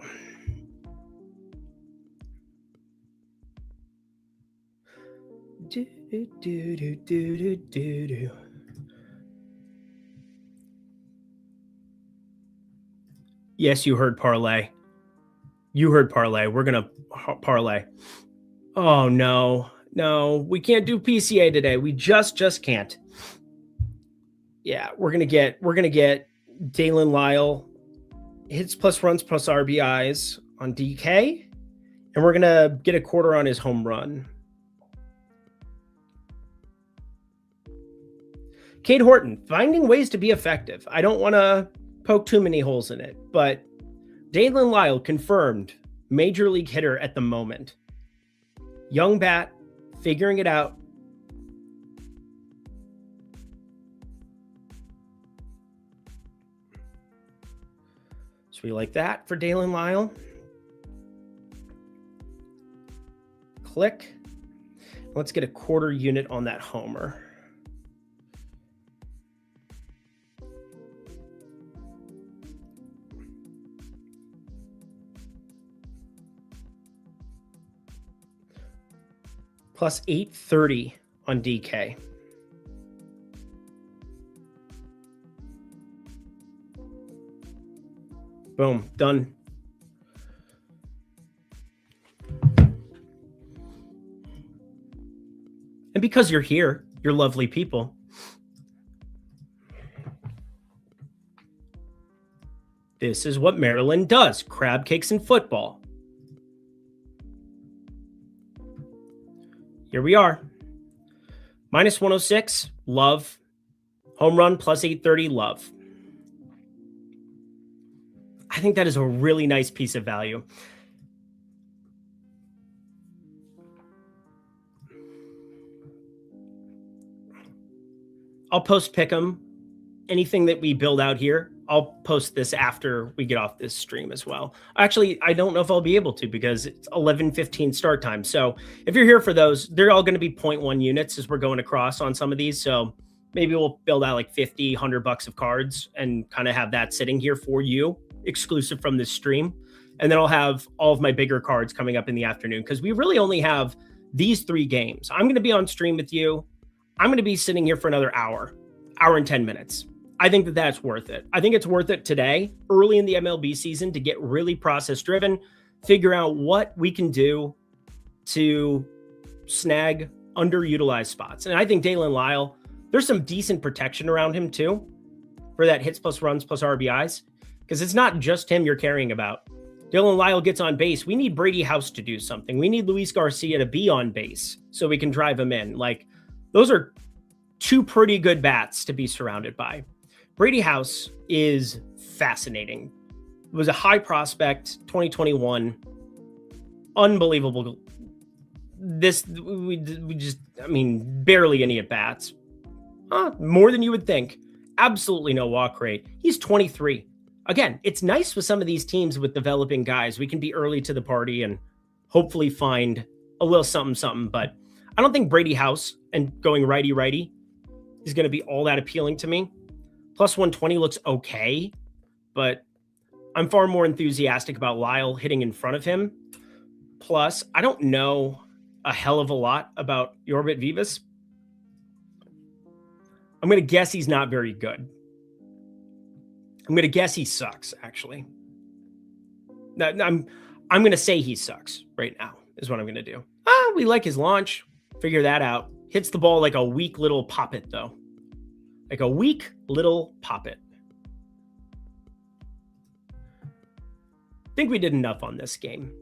Yes, you heard parlay. You heard parlay. We're going to parlay. Oh, no. No, we can't do PCA today. We just can't. Yeah, we're gonna get Dalen Lyle hits plus runs plus RBIs on DK, and we're gonna get a quarter on his home run. Cade Horton, finding ways to be effective. I don't want to poke too many holes in it, but Dalen Lyle confirmed major league hitter at the moment. Young bat. Figuring it out. So we like that for Dalen Lyle. Click. Let's get a quarter unit on that homer. Plus 830 on DK. Boom, done. And because you're here, you're lovely people. This is what Maryland does. Crab cakes and football. Here we are. Minus 106, love. Home run plus 830, love. I think that is a really nice piece of value. I'll post pick'em. Anything that we build out here, I'll post this after we get off this stream as well. Actually, I don't know if I'll be able to because it's 11:15 start time. So if you're here for those, they're all going to be 0.1 units as we're going across on some of these. So maybe we'll build out like 50, $100 of cards and kind of have that sitting here for you, exclusive from this stream. And then I'll have all of my bigger cards coming up in the afternoon because we really only have these 3 games. I'm going to be on stream with you. I'm going to be sitting here for another hour and 10 minutes. I think that that's worth it. I think it's worth it today, early in the MLB season, to get really process driven, figure out what we can do to snag underutilized spots. And I think Dalen Lyle, there's some decent protection around him too for that hits plus runs plus RBIs, because it's not just him you're caring about. Dalen Lyle gets on base. We need Brady House to do something. We need Luis Garcia to be on base so we can drive him in. Like, those are 2 pretty good bats to be surrounded by. Brady House is fascinating. It was a high prospect, 2021. Unbelievable. We just, barely any at bats. More than you would think. Absolutely no walk rate. He's 23. Again, it's nice with some of these teams with developing guys. We can be early to the party and hopefully find a little something. But I don't think Brady House and going righty is going to be all that appealing to me. Plus 120 looks okay, but I'm far more enthusiastic about Lyle hitting in front of him. Plus, I don't know a hell of a lot about Yorbit Vivas. I'm going to guess he's not very good. I'm going to guess he sucks, actually. I'm going to say he sucks right now is what I'm going to do. We like his launch. Figure that out. Hits the ball like a weak little poppet, though. Like a weak little poppet. I think we did enough on this game.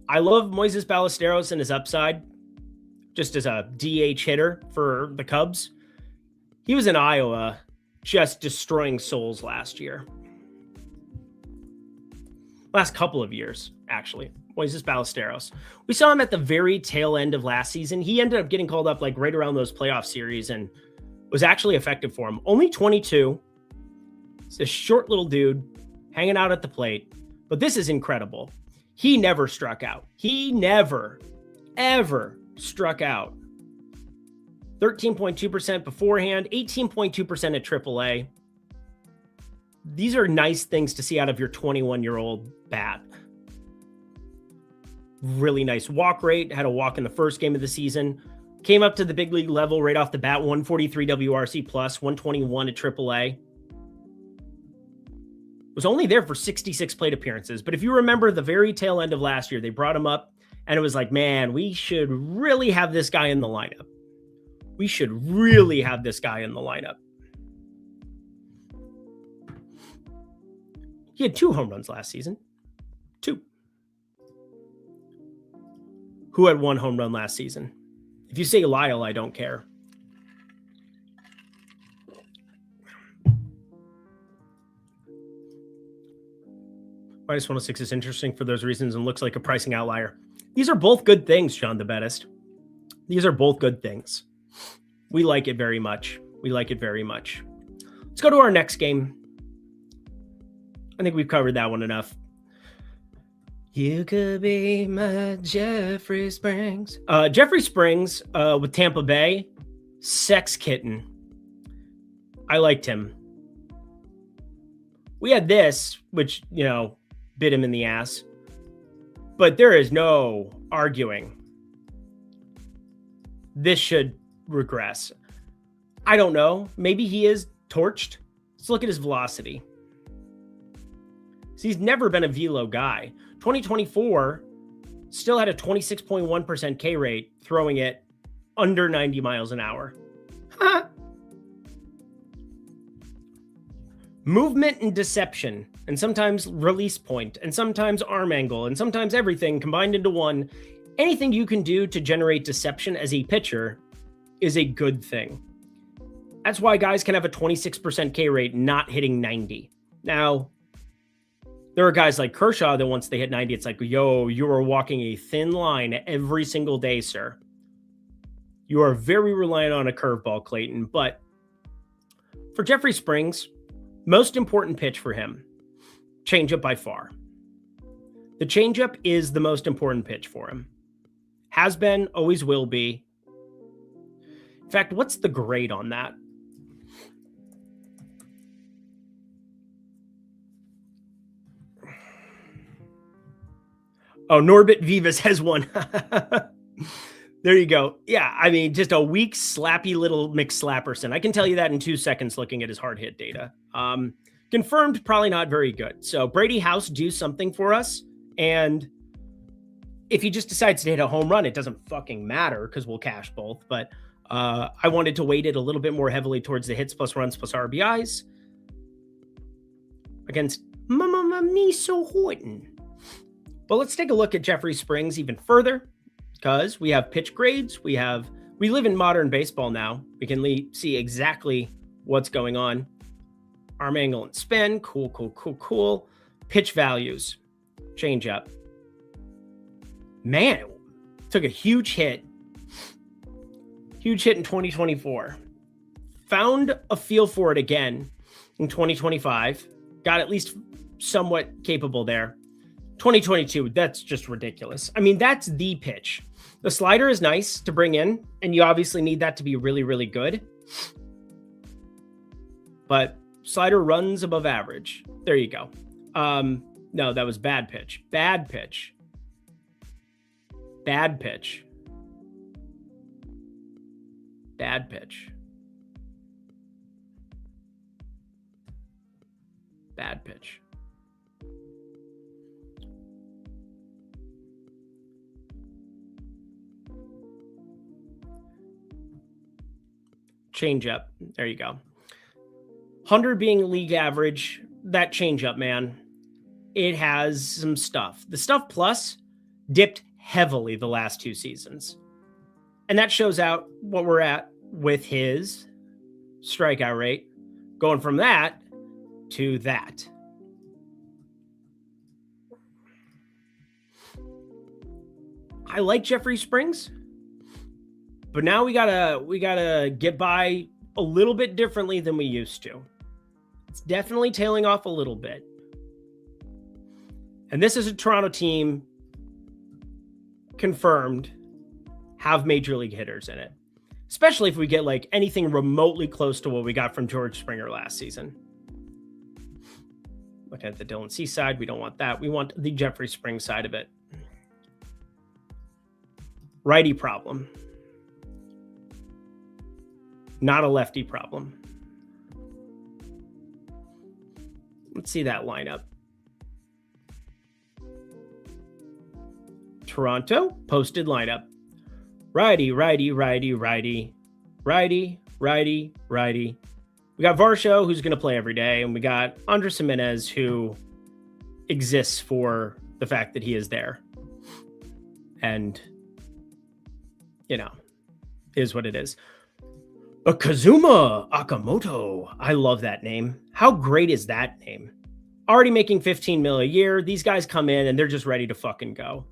I love Moises Ballesteros and his upside, just as a DH hitter for the Cubs. He was in Iowa just destroying souls last year. Last couple of years, actually. Moises Ballesteros. We saw him at the very tail end of last season. He ended up getting called up like right around those playoff series and was actually effective for him. Only 22. It's a short little dude hanging out at the plate. But this is incredible. He never struck out. He never, ever struck out. 13.2% beforehand, 18.2% at AAA. These are nice things to see out of your 21-year-old bat. Really nice walk rate. Had a walk in the first game of the season. Came up to the big league level right off the bat. 143 WRC plus, 121 at AAA. Was only there for 66 plate appearances. But if you remember the very tail end of last year, they brought him up and it was like, man, we should really have this guy in the lineup. We should really have this guy in the lineup. He had 2 home runs last season. 2. Who had 1 home run last season? If you say Lyle, I don't care. Minus 106 is interesting for those reasons and looks like a pricing outlier. These are both good things, John the Bettist. These are both good things. We like it very much. We like it very much. Let's go to our next game. I think we've covered that one enough. You could be my Jeffrey Springs. Jeffrey Springs with Tampa Bay. Sex kitten. I liked him. We had this, which, bit him in the ass. But there is no arguing. This should regress. I don't know. Maybe he is torched. Let's look at his velocity. So he's never been a velo guy. 2024 still had a 26.1% K rate, throwing it under 90 miles an hour. Movement and deception, and sometimes release point, and sometimes arm angle, and sometimes everything combined into one. Anything you can do to generate deception as a pitcher is a good thing. That's why guys can have a 26% K rate not hitting 90. Now, there are guys like Kershaw that once they hit 90, it's like, yo, you are walking a thin line every single day, sir. You are very reliant on a curveball, Clayton. But for Jeffrey Springs, most important pitch for him, changeup by far. The changeup is the most important pitch for him. Has been, always will be. In fact, what's the grade on that? Oh, Norbit Vivas has one. There you go. Yeah, I mean, just a weak, slappy little McSlapperson. I can tell you that in 2 seconds looking at his hard hit data. Confirmed, probably not very good. So Brady House, do something for us. And if he just decides to hit a home run, it doesn't fucking matter because we'll cash both. But I wanted to weight it a little bit more heavily towards the hits plus runs plus RBIs against Mama Miso Horton. But let's take a look at Jeffrey Springs even further, because we have pitch grades. We live in modern baseball now. We can see exactly what's going on. Arm angle and spin. Cool. Pitch values. Change up. Man, took a huge hit. Huge hit in 2024. Found a feel for it again in 2025. Got at least somewhat capable there. 2022, that's just ridiculous. I mean, that's the pitch. The slider is nice to bring in, and you obviously need that to be really, really good. But slider runs above average. There you go. No, that was bad pitch. Bad pitch. Bad pitch. Bad pitch. Bad pitch. Change up. There you go. 100 being league average. That change up, man. It has some stuff. The stuff plus dipped heavily the last 2 seasons. And that shows out what we're at with his strikeout rate. Going from that to that. I like Jeffrey Springs. But now we gotta get by a little bit differently than we used to. It's definitely tailing off a little bit. And this is a Toronto team confirmed have major league hitters in it. Especially if we get like anything remotely close to what we got from George Springer last season. Looking at the Dylan C side, we don't want that. We want the Jeffrey Springs side of it. Righty problem. Not a lefty problem. Let's see that lineup. Toronto, posted lineup. Righty. We got Varsho, who's going to play every day, and we got Andres Jimenez, who exists for the fact that he is there. And, is what it is. But Kazuma Akamoto, I love that name. How great is that name? Already making $15 million a year. These guys come in and they're just ready to fucking go.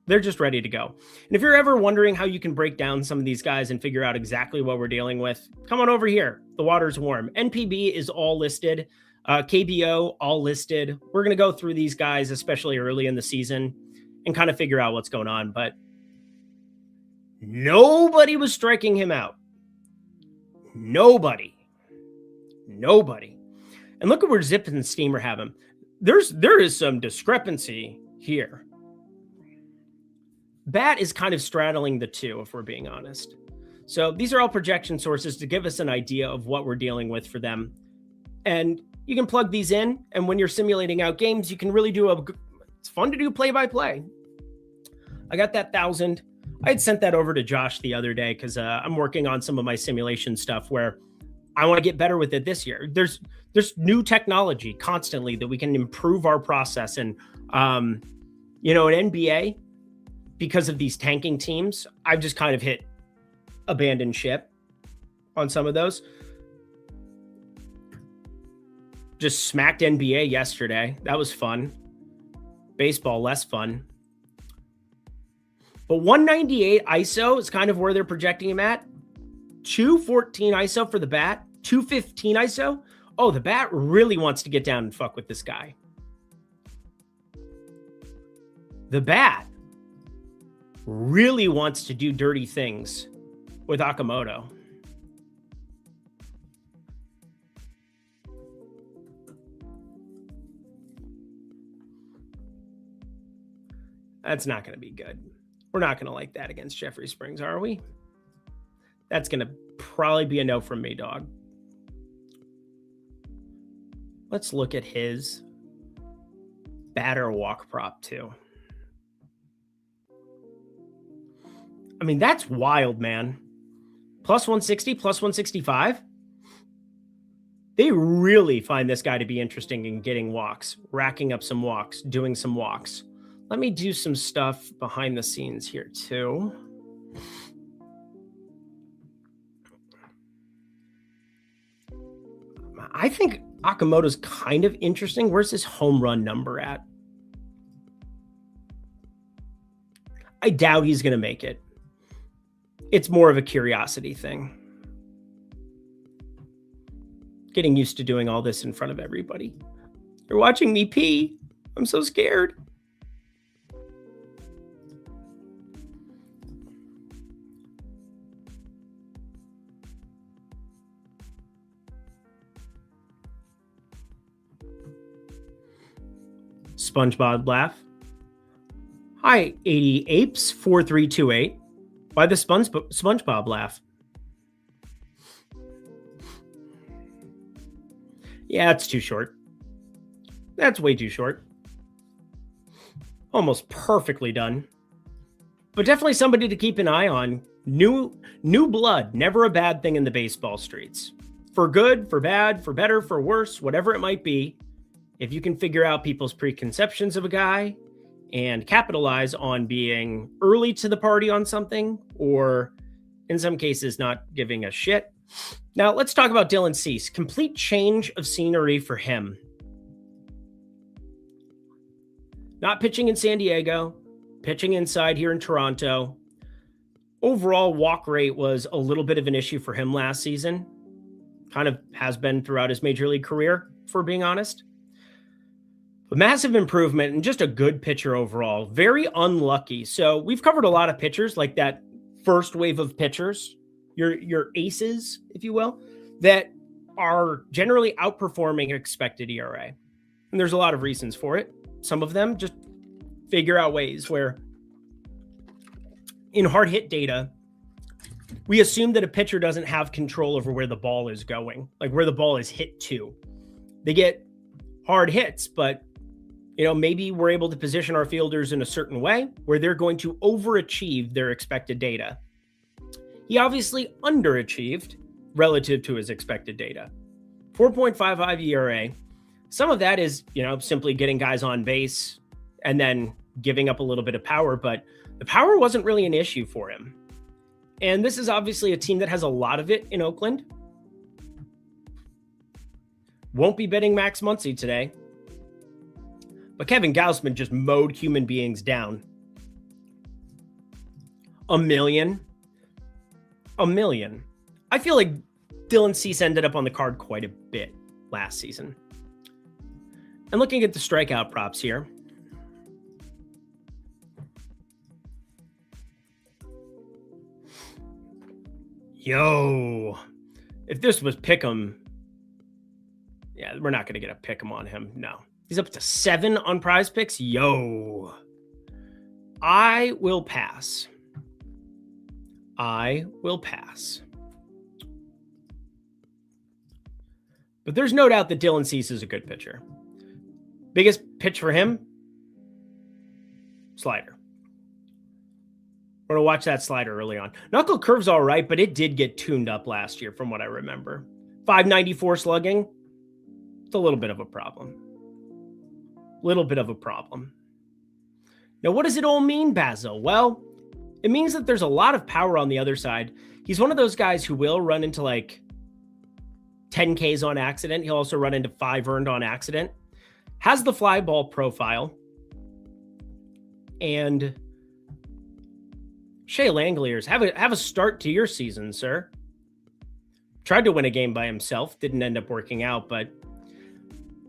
They're just ready to go. And if you're ever wondering how you can break down some of these guys and figure out exactly what we're dealing with, come on over here. The water's warm. NPB is all listed. KBO, all listed. We're going to go through these guys, especially early in the season, and kind of figure out what's going on. But nobody was striking him out. Nobody. And look at where Zip and Steamer have him. There is some discrepancy here. Bat is kind of straddling the two, if we're being honest. So these are all projection sources to give us an idea of what we're dealing with for them. And you can plug these in, and when you're simulating out games, you can really it's fun to do play-by-play. I got that 1,000. I had sent that over to Josh the other day because I'm working on some of my simulation stuff where I want to get better with it this year. There's new technology constantly that we can improve our process. And, in NBA, because of these tanking teams, I've just kind of hit abandon ship on some of those. Just smacked NBA yesterday. That was fun. Baseball, less fun. But 198 ISO is kind of where they're projecting him at. 214 ISO for the bat. 215 ISO. Oh, the bat really wants to get down and fuck with this guy. The bat really wants to do dirty things with Akamoto. That's not going to be good. We're not going to like that against Jeffrey Springs, are we? That's going to probably be a no from me, dog. Let's look at his batter walk prop too. I mean, that's wild, man. Plus 160, plus 165. They really find this guy to be interesting in getting walks, racking up some walks, doing some walks. Let me do some stuff behind the scenes here too. I think Okamoto's kind of interesting. Where's his home run number at? I doubt he's going to make it. It's more of a curiosity thing. Getting used to doing all this in front of everybody. You're watching me pee. I'm so scared. SpongeBob laugh. Hi, 80 apes 4328. Why the SpongeBob laugh? Yeah, it's too short. That's way too short. Almost perfectly done. But definitely somebody to keep an eye on. New blood, never a bad thing in the baseball streets. For good, for bad, for better, for worse, whatever it might be. If you can figure out people's preconceptions of a guy and capitalize on being early to the party on something, or in some cases, not giving a shit. Now, let's talk about Dylan Cease. Complete change of scenery for him. Not pitching in San Diego, pitching inside here in Toronto. Overall walk rate was a little bit of an issue for him last season. Kind of has been throughout his major league career, for being honest. But massive improvement and just a good pitcher overall. Very unlucky. So we've covered a lot of pitchers, like that first wave of pitchers, your aces, if you will, that are generally outperforming expected ERA. And there's a lot of reasons for it. Some of them just figure out ways where in hard hit data, we assume that a pitcher doesn't have control over where the ball is going, like where the ball is hit to. They get hard hits, but maybe we're able to position our fielders in a certain way where they're going to overachieve their expected data. He obviously underachieved relative to his expected data. 4.55 ERA. Some of that is, simply getting guys on base and then giving up a little bit of power, but the power wasn't really an issue for him. And this is obviously a team that has a lot of it in Oakland. Won't be betting Max Muncy today. But Kevin Gausman just mowed human beings down. A million. I feel like Dylan Cease ended up on the card quite a bit last season. And looking at the strikeout props here. Yo, if this was Pick'em, yeah, we're not going to get a Pick'em on him. No. He's up to 7 on Prize Picks. Yo. I will pass. But there's no doubt that Dylan Cease is a good pitcher. Biggest pitch for him? Slider. We're going to watch that slider early on. Knuckle curve's all right, but it did get tuned up last year from what I remember. 594 slugging. It's a little bit of a problem. Now, what does it all mean, Basil? Well, it means that there's a lot of power on the other side. He's one of those guys who will run into like 10 Ks on accident. He'll also run into 5 earned on accident. Has the fly ball profile. And Shea Langoliers, have a start to your season, sir. Tried to win a game by himself. Didn't end up working out, but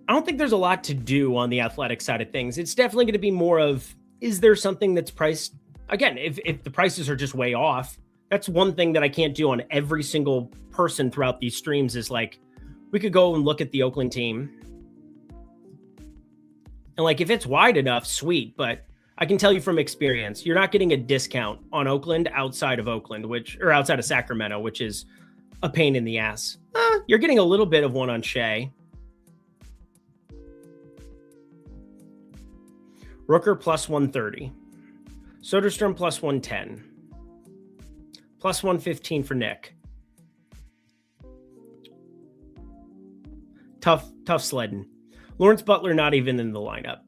I don't think there's a lot to do on the athletic side of things. It's definitely going to be more of, is there something that's priced? Again, if the prices are just way off, that's one thing that I can't do on every single person throughout these streams is like, we could go and look at the Oakland team. And like, if it's wide enough, sweet. But I can tell you from experience, you're not getting a discount on Oakland outside of Oakland, or outside of Sacramento, which is a pain in the ass. You're getting a little bit of one on Shea. Rooker plus 130. Soderstrom plus 110. Plus 115 for Nick. Tough sledding. Lawrence Butler not even in the lineup.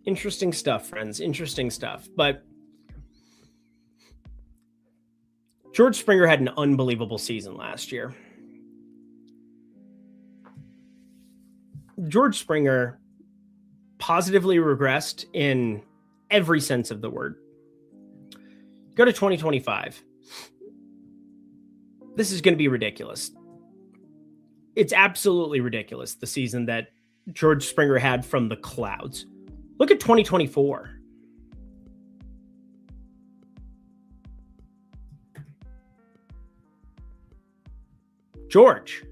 Interesting stuff, friends. Interesting stuff. But George Springer had an unbelievable season last year. George Springer positively regressed in every sense of the word. Go to 2025. This is going to be ridiculous. It's absolutely ridiculous, the season that George Springer had from the clouds. Look at 2024. George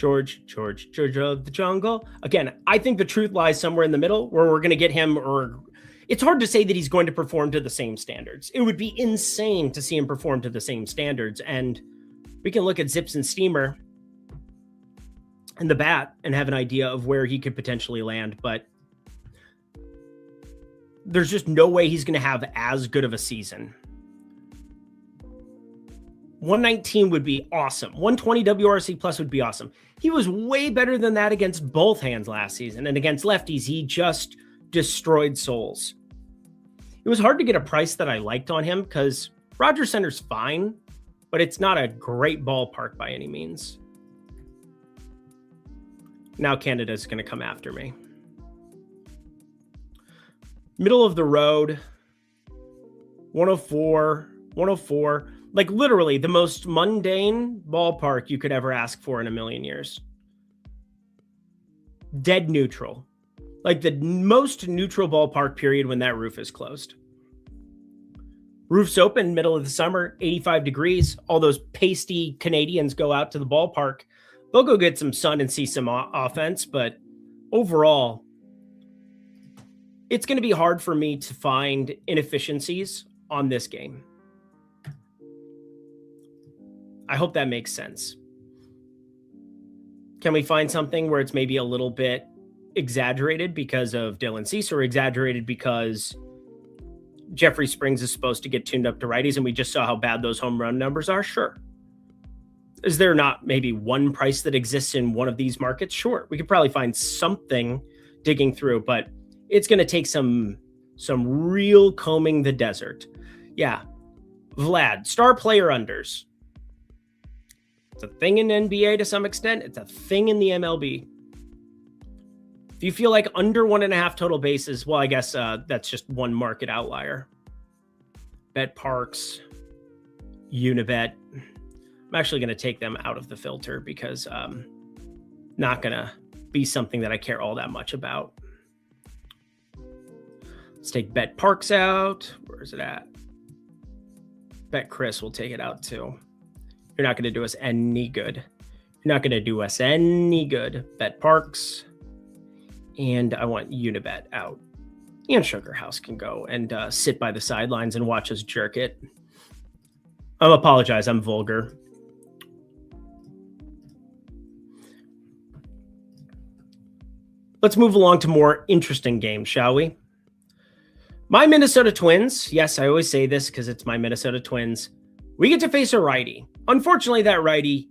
of the jungle. Again, I think the truth lies somewhere in the middle where we're going to get him, or it's hard to say that he's going to perform to the same standards. It would be insane to see him perform to the same standards. And we can look at Zips and Steamer and the bat and have an idea of where he could potentially land. But there's just no way he's going to have as good of a season. 119 would be awesome. 120 WRC plus would be awesome. He was way better than that against both hands last season. And against lefties, he just destroyed souls. It was hard to get a price that I liked on him because Rogers Center's fine, but it's not a great ballpark by any means. Now Canada's going to come after me. Middle of the road, 104. Like literally the most mundane ballpark you could ever ask for in a million years. Dead neutral. Like the most neutral ballpark period when that roof is closed. Roof's open, middle of the summer, 85 degrees. All those pasty Canadians go out to the ballpark. They'll go get some sun and see some offense, but overall, it's going to be hard for me to find inefficiencies on this game. I hope that makes sense. Can we find something where it's maybe a little bit exaggerated because of Dylan Cease, or exaggerated because Jeffrey Springs is supposed to get tuned up to righties and we just saw how bad those home run numbers are? Sure. Is there not maybe one price that exists in one of these markets? Sure. We could probably find something digging through, but it's going to take some real combing the desert. Yeah. Vlad, star player unders. It's a thing in NBA to some extent. It's a thing in the MLB. If you feel like under 1.5 total bases, well, I guess that's just one market outlier. Bet Parks, Unibet. I'm actually going to take them out of the filter because not going to be something that I care all that much about. Let's take Bet Parks out. Where is it at? Bet Chris will take it out too. You're not going to do us any good. You're not going to do us any good. Bet Parks. And I want Unibet out. And Sugar House can go and sit by the sidelines and watch us jerk it. I apologize. I'm vulgar. Let's move along to more interesting games, shall we? My Minnesota Twins. Yes, I always say this because it's my Minnesota Twins. We get to face a righty. Unfortunately, that righty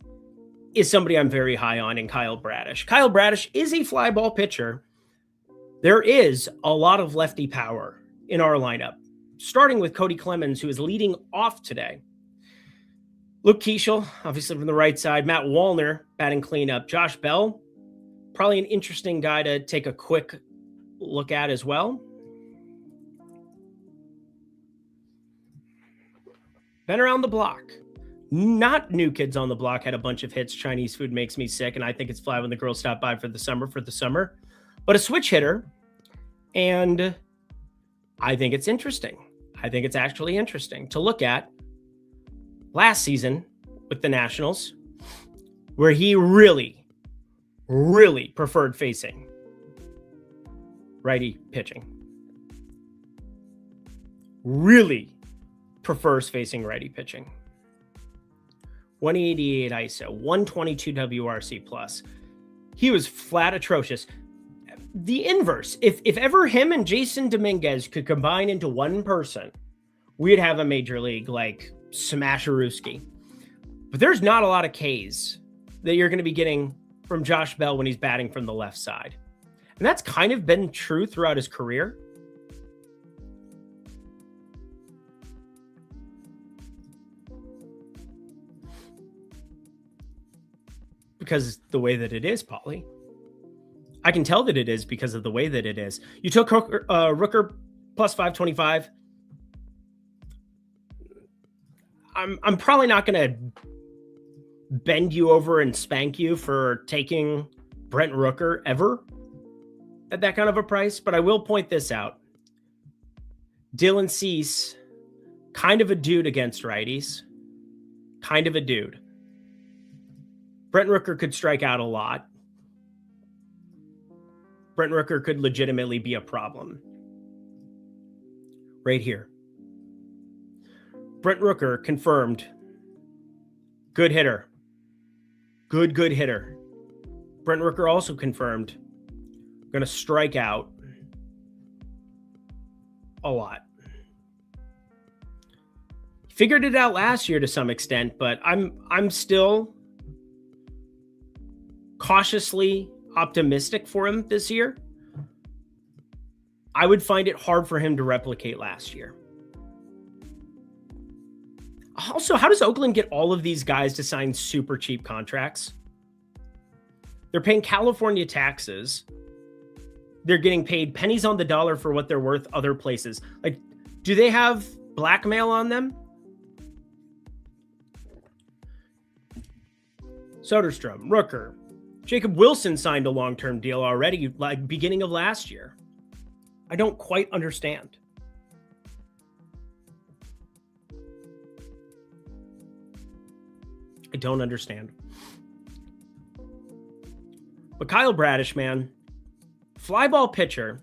is somebody I'm very high on in Kyle Bradish. Kyle Bradish is a fly ball pitcher. There is a lot of lefty power in our lineup, starting with Cody Clemens, who is leading off today. Luke Keeschel, obviously from the right side. Matt Wallner, batting cleanup. Josh Bell, probably an interesting guy to take a quick look at as well. Been around the block. Not New Kids on the Block. Had a bunch of hits. Chinese Food Makes Me Sick. And I Think It's Fly When the Girls Stop By for the summer. But a switch hitter. And I think it's interesting. I think it's actually interesting to look at last season with the Nationals, where he really preferred facing righty pitching. Really prefers facing righty pitching. 188 ISO, 122 WRC plus. He was flat atrocious. The inverse, if ever him and Jason Dominguez could combine into one person, we'd have a major league like Smasherooski. But there's not a lot of Ks that you're going to be getting from Josh Bell when he's batting from the left side. And that's kind of been true throughout his career. Because the way that it is, Paulie. I can tell that it is because of the way that it is. You took Rooker plus 525. I'm probably not going to bend you over and spank you for taking Brent Rooker ever at that kind of a price, but I will point this out. Dylan Cease, kind of a dude against righties. Kind of a dude. Brent Rooker could strike out a lot. Brent Rooker could legitimately be a problem. Right here. Brent Rooker confirmed. Good hitter. Good hitter. Brent Rooker also confirmed. Going to strike out a lot. Figured it out last year to some extent, but I'm still cautiously optimistic for him this year. I would find it hard for him to replicate last year. Also, how does Oakland get all of these guys to sign super cheap contracts? They're paying California taxes. They're getting paid pennies on the dollar for what they're worth other places. Like, do they have blackmail on them? Soderstrom, Rooker. Jacob Wilson signed a long-term deal already, like beginning of last year. I don't quite understand. I don't understand. But Kyle Bradish, man, fly ball pitcher.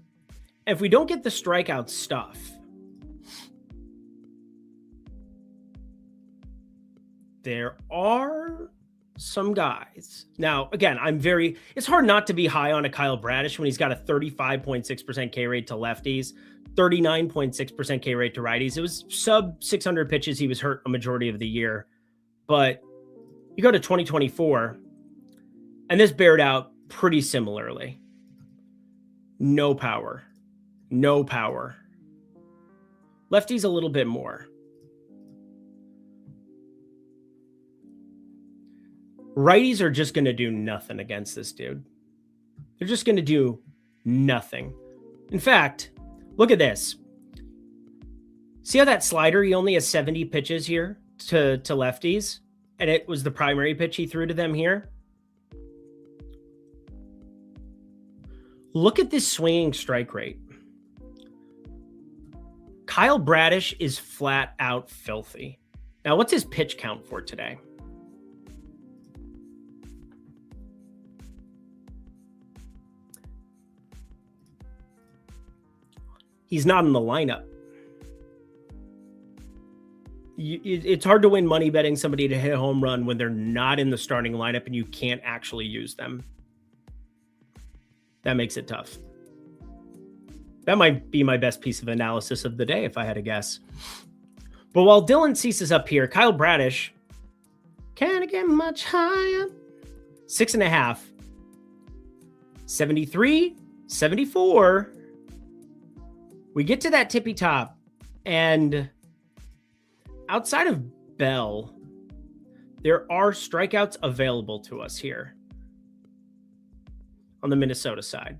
And if we don't get the strikeout stuff, there are some guys. Now, again, it's hard not to be high on a Kyle Bradish when he's got a 35.6% K rate to lefties, 39.6% K rate to righties. It was sub 600 pitches. He was hurt a majority of the year. But you go to 2024, and this bared out pretty similarly. No power. Lefties a little bit more. Righties are just going to do nothing against this dude. They're just going to do nothing. In fact, look at this. See how that slider, he only has 70 pitches here to lefties, and it was the primary pitch he threw to them here. Look at this swinging strike rate. Kyle Bradish is flat out filthy. Now, what's his pitch count for today? He's not in the lineup. It's hard to win money betting somebody to hit a home run when they're not in the starting lineup and you can't actually use them. That makes it tough. That might be my best piece of analysis of the day, if I had to guess. But while Dylan Cease is up here, Kyle Bradish, can it get much higher? 6.5. 73, 74. We get to that tippy top, and outside of Bell, there are strikeouts available to us here on the Minnesota side.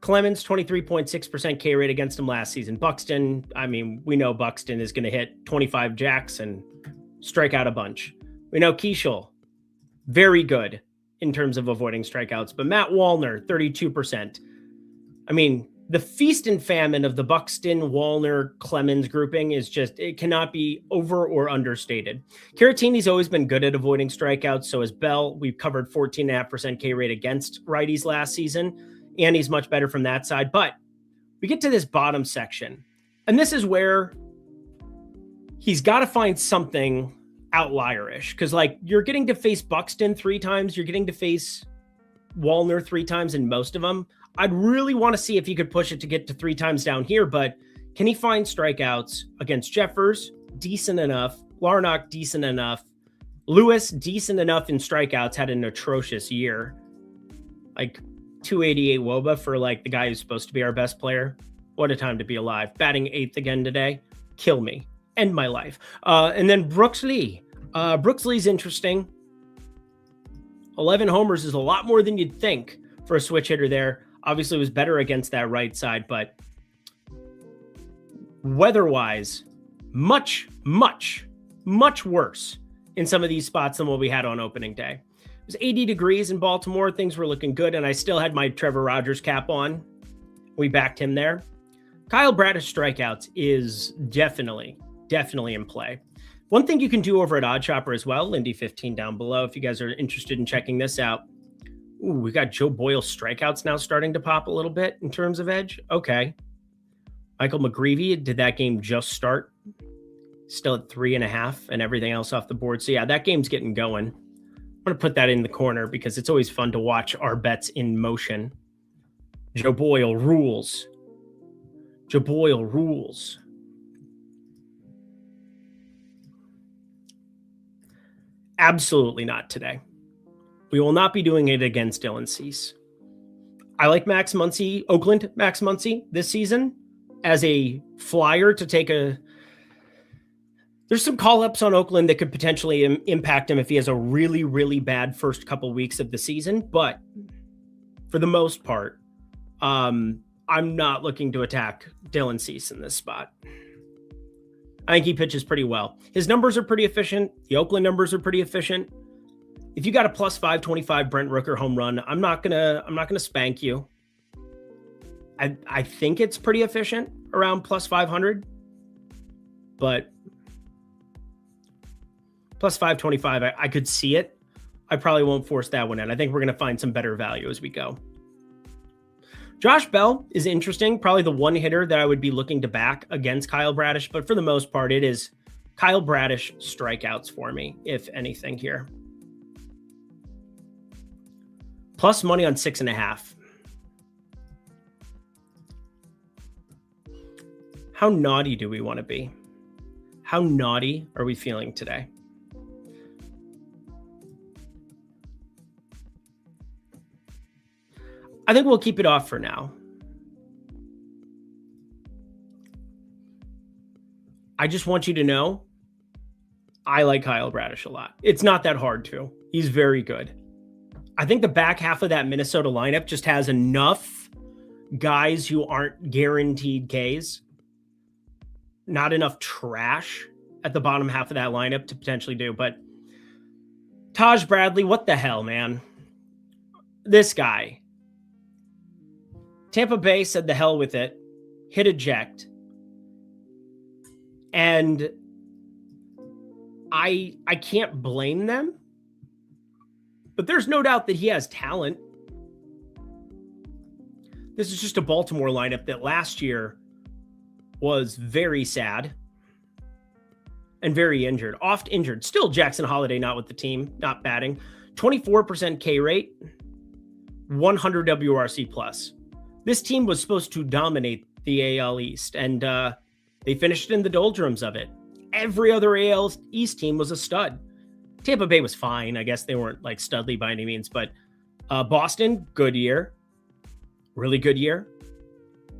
Clemens, 23.6% K rate against him last season. Buxton, we know Buxton is going to hit 25 jacks and strike out a bunch. We know Keishel, very good in terms of avoiding strikeouts, but Matt Wallner, 32%. the feast and famine of the Buxton, Wallner, Clemens grouping is just, it cannot be over or understated. Caratini's always been good at avoiding strikeouts. So is Bell. We've covered 14.5% K rate against righties last season, and he's much better from that side. But we get to this bottom section, and this is where he's got to find something outlierish, because like you're getting to face Buxton 3 times, you're getting to face Wallner 3 times in most of them. I'd really want to see if he could push it to get to 3 times down here, but can he find strikeouts against Jeffers? Decent enough. Larnach, decent enough. Lewis, decent enough in strikeouts, had an atrocious year. Like 288 WOBA for like the guy who's supposed to be our best player. What a time to be alive. Batting 8th again today. Kill me. End my life. And then Brooks Lee. Brooks Lee's interesting. 11 homers is a lot more than you'd think for a switch hitter there. Obviously was better against that right side, but weather-wise, much, much, much worse in some of these spots than what we had on opening day. It was 80 degrees in Baltimore. Things were looking good, and I still had my Trevor Rogers cap on. We backed him there. Kyle Bradish strikeouts is definitely in play. One thing you can do over at OddsShopper as well, Lindy 15 down below, if you guys are interested in checking this out. Ooh, we got Joe Boyle strikeouts now starting to pop a little bit in terms of edge. Okay. Michael McGreevy, did that game just start? Still at 3.5 and everything else off the board. So yeah, that game's getting going. I'm going to put that in the corner because it's always fun to watch our bets in motion. Joe Boyle rules. Joe Boyle rules. Absolutely not today. We will not be doing it against T&Cs. I like Max Muncy, Oakland Max Muncy this season as a flyer to take a... There's some call-ups on Oakland that could potentially impact him if he has a really, really bad first couple weeks of the season. But for the most part, I'm not looking to attack T&Cs in this spot. I think he pitches pretty well. His numbers are pretty efficient. The Oakland numbers are pretty efficient. If you got a plus 525 Brent Rooker home run, I'm not gonna spank you. I think it's pretty efficient around plus 500, but plus 525, I could see it. I probably won't force that one in. I think we're gonna find some better value as we go. Josh Bell is interesting, probably the one hitter that I would be looking to back against Kyle Bradish, but for the most part, it is Kyle Bradish strikeouts for me, if anything here. Plus money on 6.5. How naughty do we want to be? How naughty are we feeling today? I think we'll keep it off for now. I just want you to know I like Kyle Bradish a lot. It's not that hard to. He's very good. I think the back half of that Minnesota lineup just has enough guys who aren't guaranteed Ks. Not enough trash at the bottom half of that lineup to potentially do. But Taj Bradley, what the hell, man? This guy. Tampa Bay said the hell with it. Hit eject. And I can't blame them. But there's no doubt that he has talent. This is just a Baltimore lineup that last year was very sad and very injured. Oft injured. Still Jackson Holiday not with the team, not batting. 24% K rate, 100 WRC plus. This team was supposed to dominate the AL East, and they finished in the doldrums of it. Every other AL East team was a stud. Tampa Bay was fine. I guess they weren't like studly by any means, but Boston, good year. Really good year.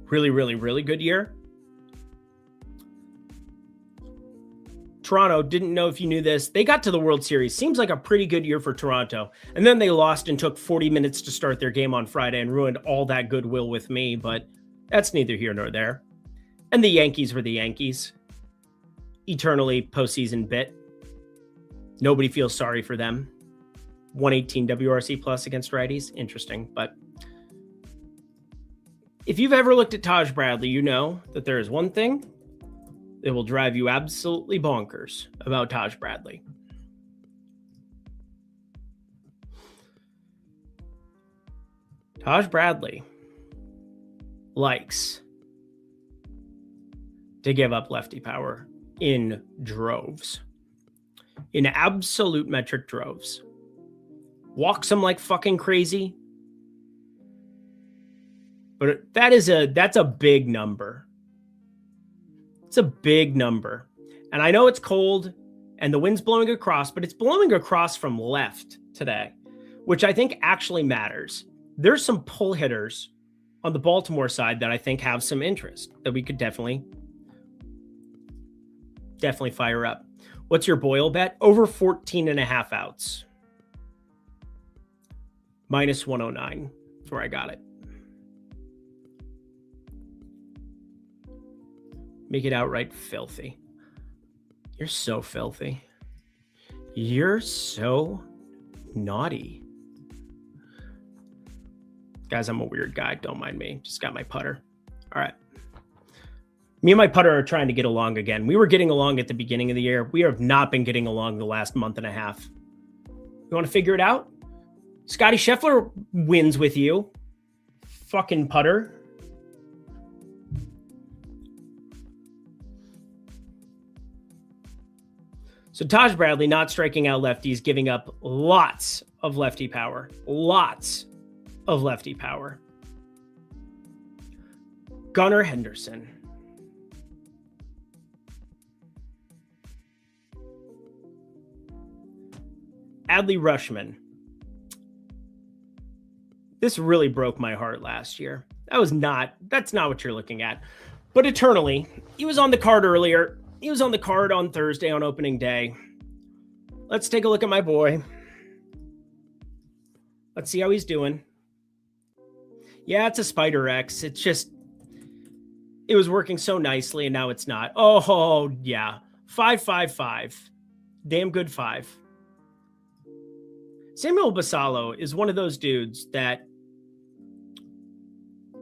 Really, really, really good year. Toronto, didn't know if you knew this. They got to the World Series. Seems like a pretty good year for Toronto. And then they lost and took 40 minutes to start their game on Friday and ruined all that goodwill with me, but that's neither here nor there. And the Yankees were the Yankees. Eternally postseason bit. Nobody feels sorry for them. 118 WRC plus against righties. Interesting, but If you've ever looked at Taj Bradley, you know that there is one thing that will drive you absolutely bonkers about Taj Bradley. Taj Bradley likes to give up lefty power in droves, in absolute metric droves. Walks him like fucking crazy. But that's a big number. It's a big number. And I know it's cold and the wind's blowing across, but it's blowing across from left today, which I think actually matters. There's some pull hitters on the Baltimore side that I think have some interest that we could definitely fire up. What's your Boyle bet? Over 14.5 outs. Minus 109. That's where I got it. Make it outright filthy. You're so filthy. You're so naughty. Guys, I'm a weird guy. Don't mind me. Just got my putter. All right. Me and my putter are trying to get along again. We were getting along at the beginning of the year. We have not been getting along the last month and a half. You want to figure it out? Scotty Scheffler wins with you. Fucking putter. So Taj Bradley not striking out lefties, giving up lots of lefty power. Lots of lefty power. Gunnar Henderson. Adley Rutschman. This really broke my heart last year. That's not what you're looking at. But eternally, he was on the card earlier. He was on the card on Thursday on opening day. Let's take a look at my boy. Let's see how he's doing. Yeah, it's a Spider X. It's just, it was working so nicely and now it's not. Oh, yeah. 5.55. Damn good 5. Samuel Basallo is one of those dudes that, I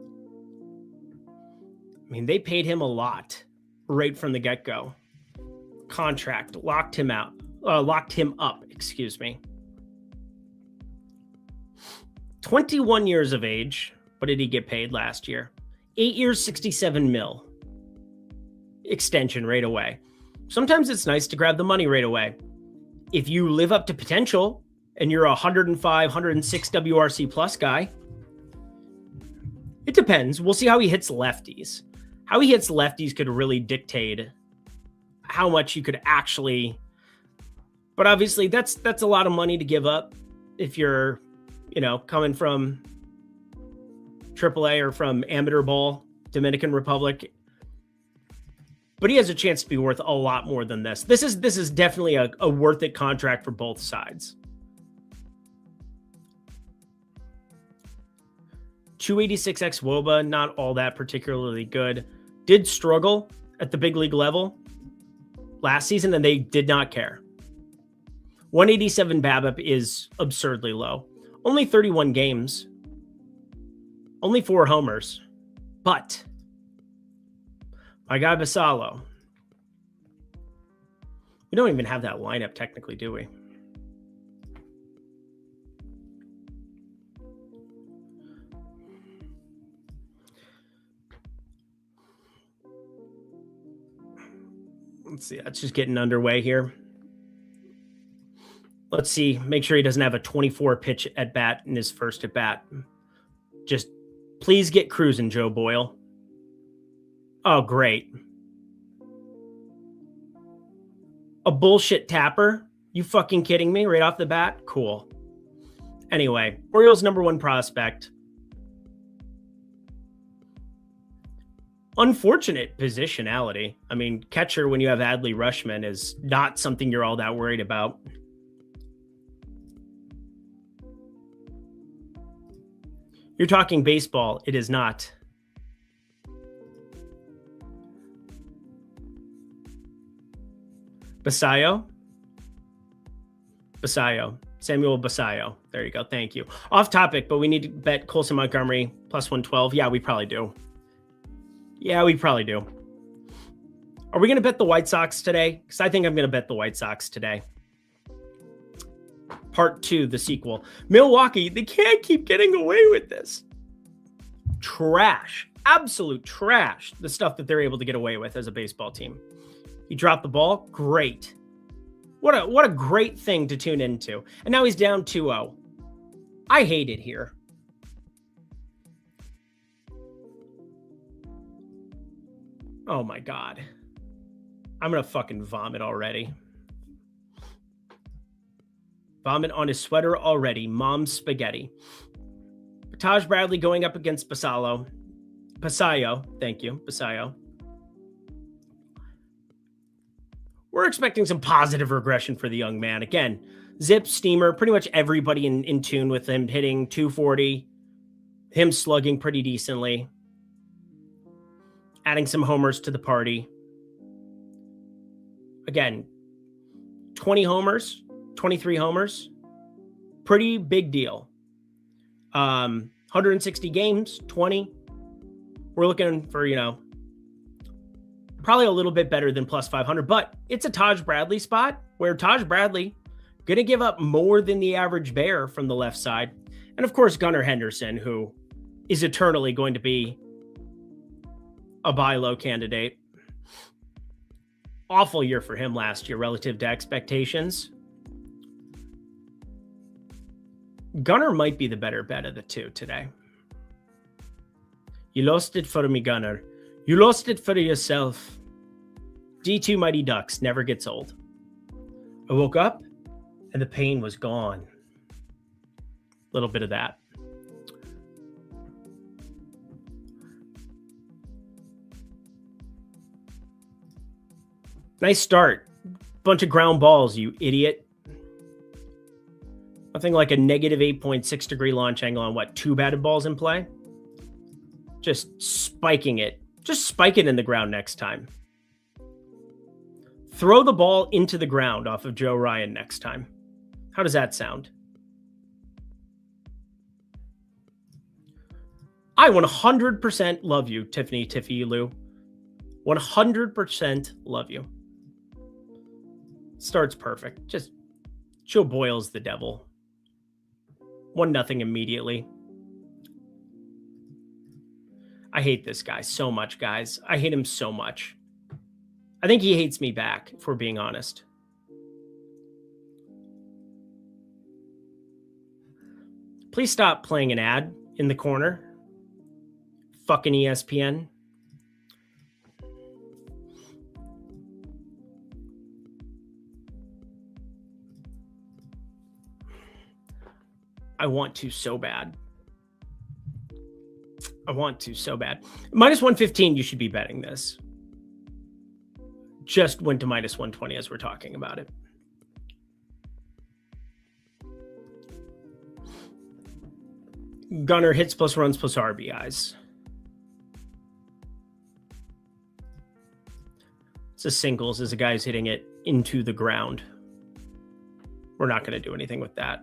mean, they paid him a lot right from the get-go. Contract locked him up, excuse me. 21 years of age. What did he get paid last year? 8 years, 67 mil. Extension right away. Sometimes it's nice to grab the money right away. If you live up to potential and you're a 105, 106 WRC plus guy, it depends. We'll see how he hits lefties. How he hits lefties could really dictate how much you could actually, but obviously that's a lot of money to give up if you're, coming from AAA or from amateur ball, Dominican Republic. But he has a chance to be worth a lot more than this. This is definitely a worth it contract for both sides. 286 ex-WOBA, not all that particularly good. Did struggle at the big league level last season, and they did not care. 187 BABIP is absurdly low. Only 31 games. Only 4 homers. But my guy Basallo. We don't even have that lineup technically, do we? Let's see. That's just getting underway here. Let's see. Make sure he doesn't have a 24 pitch at bat in his first at bat. Just please get cruising, Joe Boyle. Oh, great. A bullshit tapper? You fucking kidding me right off the bat? Cool. Anyway, Orioles #1 prospect. Unfortunate positionality. I mean, catcher when you have Adley Rutschman is not something you're all that worried about. You're talking baseball. It is not. Basallo. Samuel Basayo. There you go. Thank you. Off topic, but we need to bet Colson Montgomery plus 112. Yeah, we probably do. Are we going to bet the White Sox today? Because I think I'm going to bet the White Sox today. Part 2, the sequel. Milwaukee, they can't keep getting away with this. Trash. Absolute trash. The stuff that they're able to get away with as a baseball team. He dropped the ball. Great. What a great thing to tune into. And now he's down 2-0. I hate it here. Oh my God. I'm going to fucking vomit already. Vomit on his sweater already. Mom's spaghetti. Taj Bradley going up against Basayo. Thank you. Basayo. We're expecting some positive regression for the young man. Again, zip, steamer, pretty much everybody in tune with him hitting 240, him slugging pretty decently, adding some homers to the party. Again, 20 homers, 23 homers, pretty big deal. 160 games, 20. We're looking for, probably a little bit better than plus 500, but it's a Taj Bradley spot where Taj Bradley going to give up more than the average bear from the left side. And of course, Gunnar Henderson, who is eternally going to be a buy low candidate. Awful year for him last year relative to expectations. Gunnar might be the better bet of the two today. You lost it for me, Gunnar. You lost it for yourself. D2 Mighty Ducks never gets old. I woke up and the pain was gone. A little bit of that. Nice start. Bunch of ground balls, you idiot. Nothing like a negative 8.6 degree launch angle on what, 2 batted balls in play? Just spiking it. Just spike it in the ground next time. Throw the ball into the ground off of Joe Ryan next time. How does that sound? I 100% love you, Tiffany Lou. 100% love you. Starts perfect. Just Joe Boyle's the devil. 1-0 immediately. I hate this guy so much, guys. I hate him so much. I think he hates me back, if we're being honest. Please stop playing an ad in the corner. Fucking ESPN. I want to so bad. Minus 115, you should be betting this. Just went to minus 120 as we're talking about it. Gunnar hits plus runs plus RBIs. It's a singles as a guy's hitting it into the ground. We're not going to do anything with that.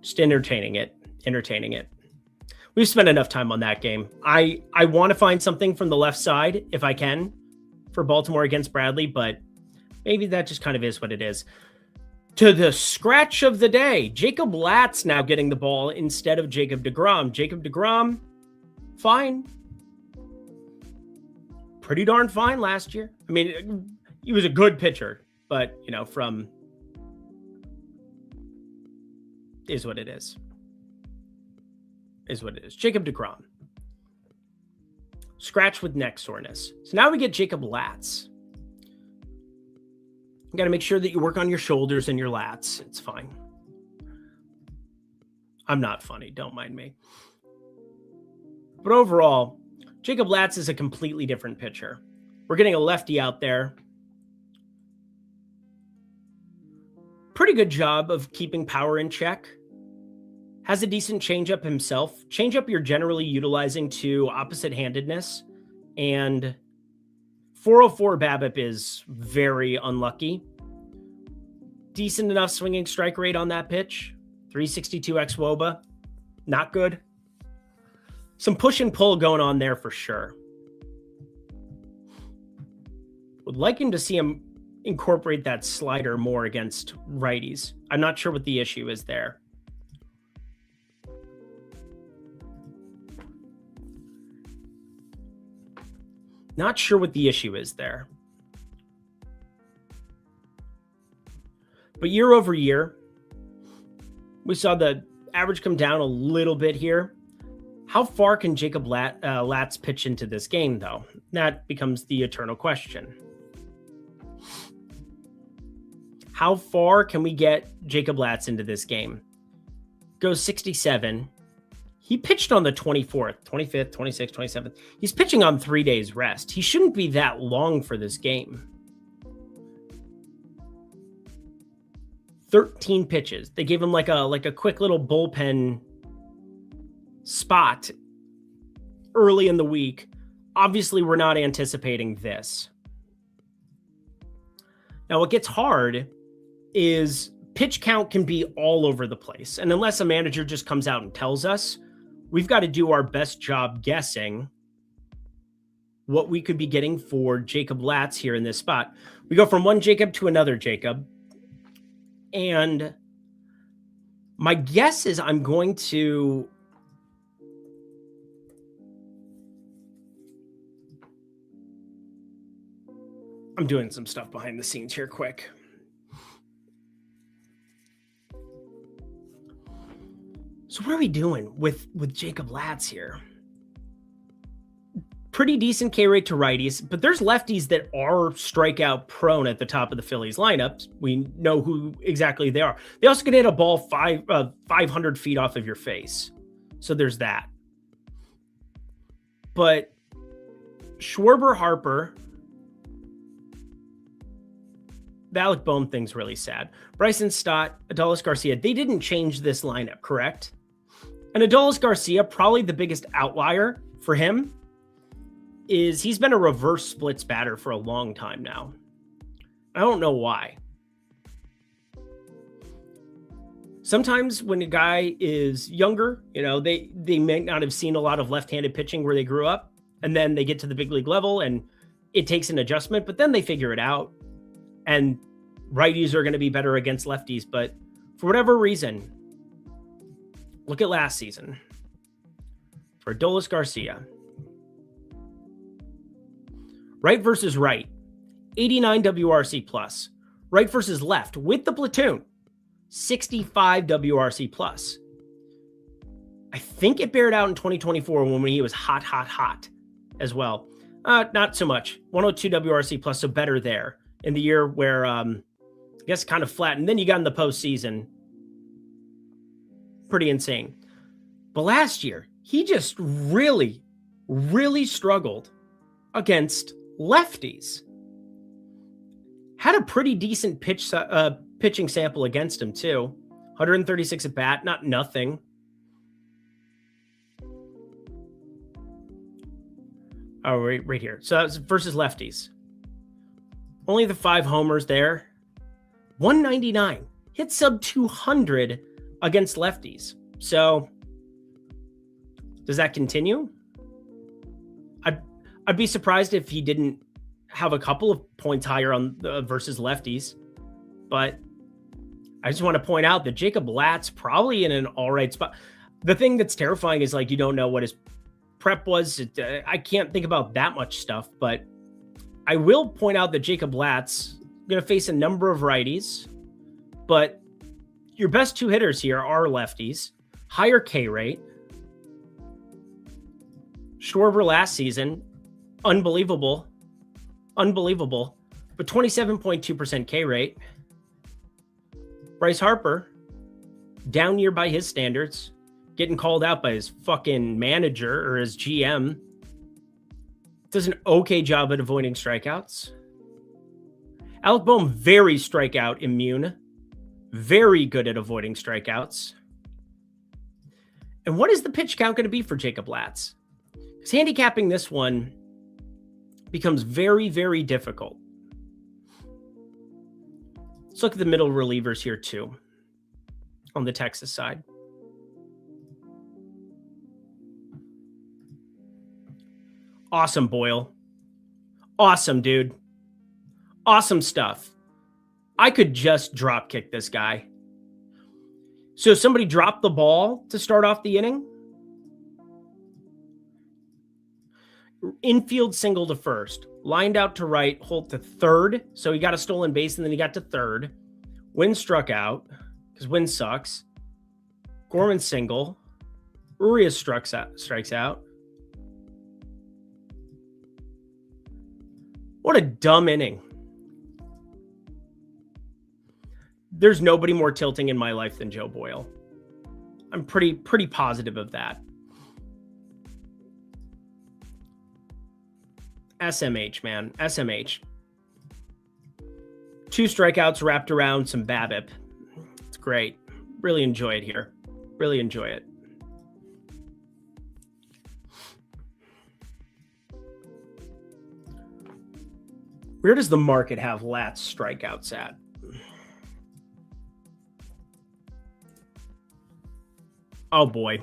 Just entertaining it. We've spent enough time on that game. I want to find something from the left side if I can for Baltimore against Bradley, but maybe that just kind of is what it is. To the scratch of the day, Jacob Latz now getting the ball instead of Jacob deGrom. Jacob deGrom, fine. Pretty darn fine last year. I mean, he was a good pitcher, but, from is what it is. Jacob deGrom. Scratch with neck soreness. So now we get Jacob Latz. You got to make sure that you work on your shoulders and your lats. It's fine. I'm not funny. Don't mind me. But overall, Jacob Latz is a completely different pitcher. We're getting a lefty out there. Pretty good job of keeping power in check. Has a decent changeup himself. Changeup you're generally utilizing to opposite-handedness. And 404 BABIP is very unlucky. decent enough swinging strike rate on that pitch. 362 xwOBA. Not good. Some push and pull going on there for sure. Would like him to see him incorporate that slider more against righties. I'm not sure what the issue is there. Not sure what the issue is there. But year over year, we saw the average come down a little bit here. How far can Jacob Latz pitch into this game, though? That becomes the eternal question. How far can we get Jacob Latz into this game? Goes 67. He pitched on the 24th, 25th, 26th, 27th. He's pitching on 3 days rest. He shouldn't be that long for this game. 13 pitches. They gave him like a quick little bullpen spot early in the week. Obviously, we're not anticipating this. Now, what gets hard is pitch count can be all over the place. And unless a manager just comes out and tells us, we've got to do our best job guessing what we could be getting for Jacob Latz here in this spot. We go from one Jacob to another Jacob. And my guess is I'm going to I'm doing some stuff behind the scenes here quick. So what are we doing with Jacob Latz here? Pretty decent K rate to righties, but there's lefties that are strikeout prone at the top of the Phillies lineups. We know who exactly they are. They also can hit a ball 500 feet off of your face. So there's that. But Schwarber, Harper, the Alec Bohm thing's really sad. Bryson Stott, Adolis Garcia, they didn't change this lineup, correct? And Adolis Garcia, probably the biggest outlier for him, is he's been a reverse splits batter for a long time now. I don't know why. Sometimes when a guy is younger, they may not have seen a lot of left-handed pitching where they grew up, and then they get to the big league level and it takes an adjustment, but then they figure it out. And righties are going to be better against lefties. But for whatever reason, look at last season for Adolis Garcia. Right versus right, 89 WRC plus. Right versus left with the platoon, 65 WRC plus. I think it bared out in 2024 when he was hot as well. Not so much. 102 WRC plus, so better there in the year where I guess kind of flat. And then you got in the postseason. Pretty insane. But last year, he just really, really struggled against lefties. Had a pretty decent pitching sample against him too. 136 at bat, not nothing. Oh, right here. So that's versus lefties. Only the 5 homers there. 199. Hit sub 200 against lefties. So does that continue? I'd be surprised if he didn't have a couple of points higher on versus lefties. But I just want to point out that Jacob Latz probably in an all right spot. The thing that's terrifying is you don't know what his prep was. I can't think about that much stuff, but I will point out that Jacob Latz going to face a number of righties, but your best 2 hitters here are lefties, higher K rate. Schwarber last season, unbelievable, but 27.2% K rate. Bryce Harper, down year by his standards, getting called out by his fucking manager or his GM. Does an okay job at avoiding strikeouts. Alec Bohm, very strikeout immune. Very good at avoiding strikeouts. And what is the pitch count going to be for Jacob Latz? Because handicapping this one becomes very, very difficult. Let's look at the middle relievers here too on the Texas side. Awesome, Boyle. Awesome, dude. Awesome stuff. I could just drop kick this guy. So somebody dropped the ball to start off the inning. Infield single to first. Lined out to right, Holt to third. So he got a stolen base and then he got to third. Wynn struck out because Wynn sucks. Gorman single. Urias strikes out. What a dumb inning. There's nobody more tilting in my life than Joe Boyle. I'm pretty positive of that. SMH, man. SMH. 2 strikeouts wrapped around some BABIP. It's great. Really enjoy it here. Really enjoy it. Where does the market have Lat's strikeouts at? Oh boy.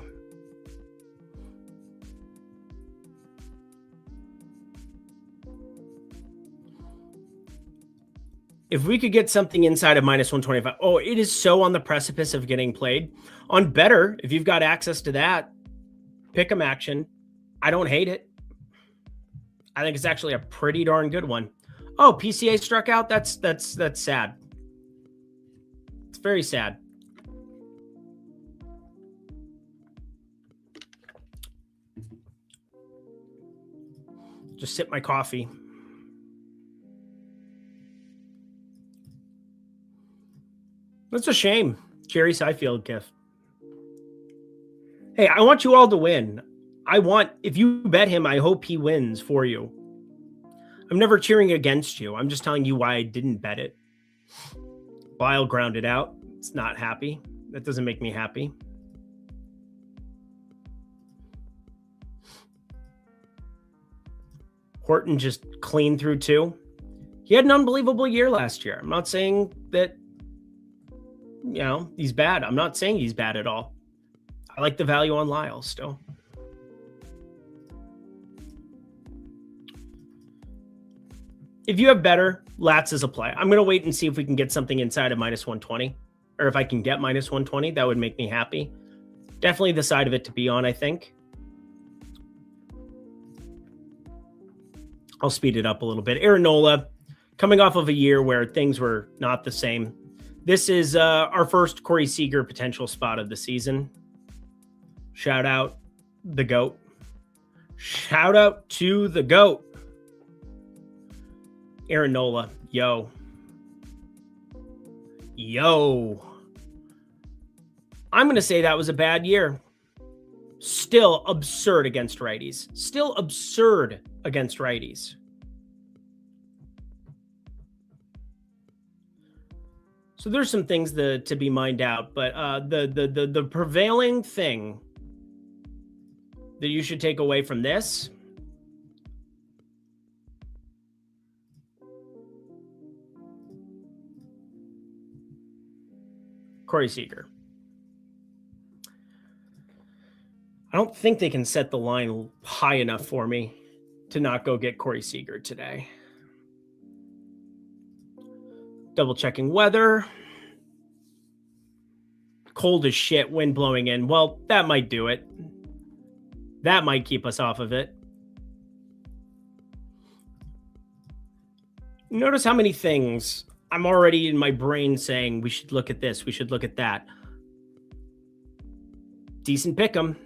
If we could get something inside of minus 125, oh, it is so on the precipice of getting played. On Better, if you've got access to that, pick 'em action. I don't hate it. I think it's actually a pretty darn good one. Oh, PCA struck out. That's sad. It's very sad. Just sip my coffee. That's a shame. Jerry Seinfeld gift. Hey, I want you all to win. If you bet him, I hope he wins for you. I'm never cheering against you. I'm just telling you why I didn't bet it. Lyle grounded out. It's not happy. That doesn't make me happy. Horton just cleaned through 2. He had an unbelievable year last year. I'm not saying that, he's bad. I'm not saying he's bad at all. I like the value on Lyle still. If you have Better, Lats is a play. I'm going to wait and see if we can get something inside of minus 120, or if I can get minus 120, that would make me happy. Definitely the side of it to be on, I think. I'll speed it up a little bit. Aaron Nola, coming off of a year where things were not the same. This is our first Corey Seager potential spot of the season. Shout out the GOAT. Shout out to the GOAT. Aaron Nola, yo. I'm going to say that was a bad year. Still absurd against righties. So there's some things to be mined out, but the prevailing thing that you should take away from this Corey Seager. I don't think they can set the line high enough for me to not go get Corey Seager today. Double checking weather. Cold as shit, wind blowing in. Well, that might do it. That might keep us off of it. Notice how many things I'm already in my brain saying we should look at this, we should look at that. Decent pick 'em.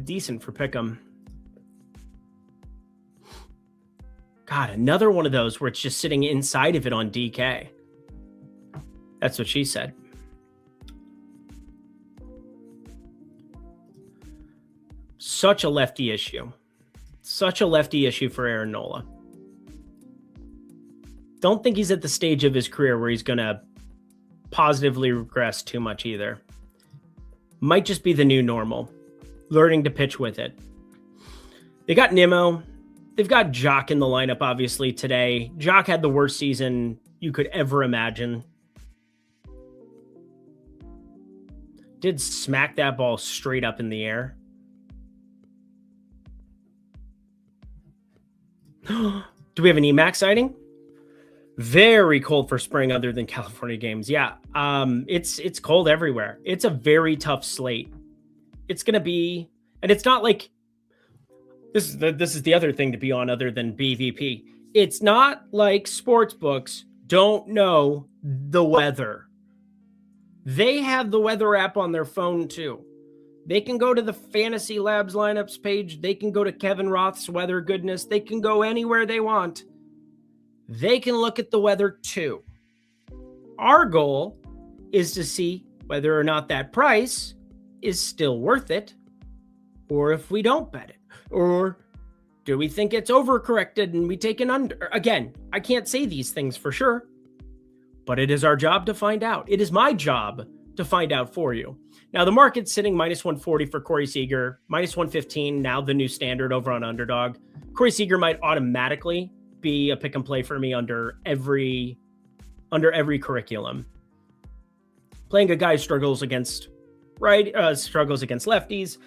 Decent for pick 'em. God, another one of those where it's just sitting inside of it on DK. That's what she said. Such a lefty issue. Such a lefty issue for Aaron Nola. Don't think he's at the stage of his career where he's going to positively regress too much either. Might just be the new normal. learning to pitch with it. They got Nimmo. They've got Jock in the lineup, obviously, today. Jock had the worst season you could ever imagine. Did smack that ball straight up in the air. Do we have an EMAC sighting? Very cold for spring other than California games. Yeah, it's cold everywhere. It's a very tough slate. It's going to be, and it's not like, this is the other thing to be on other than BVP. It's not like sports books don't know the weather. They have the weather app on their phone too. They can go to the Fantasy Labs lineups page. They can go to Kevin Roth's weather goodness. They can go anywhere they want. They can look at the weather too. Our goal is to see whether or not that price is still worth it, or if we don't bet it, or do we think it's overcorrected and we take an under? Again, I can't say these things for sure, but it is our job to find out. It is my job to find out for you. Now, the market's sitting minus 140 for Corey Seager, minus 115, now the new standard over on Underdog. Corey Seager might automatically be a pick and play for me under every curriculum. Playing a guy who struggles against lefties,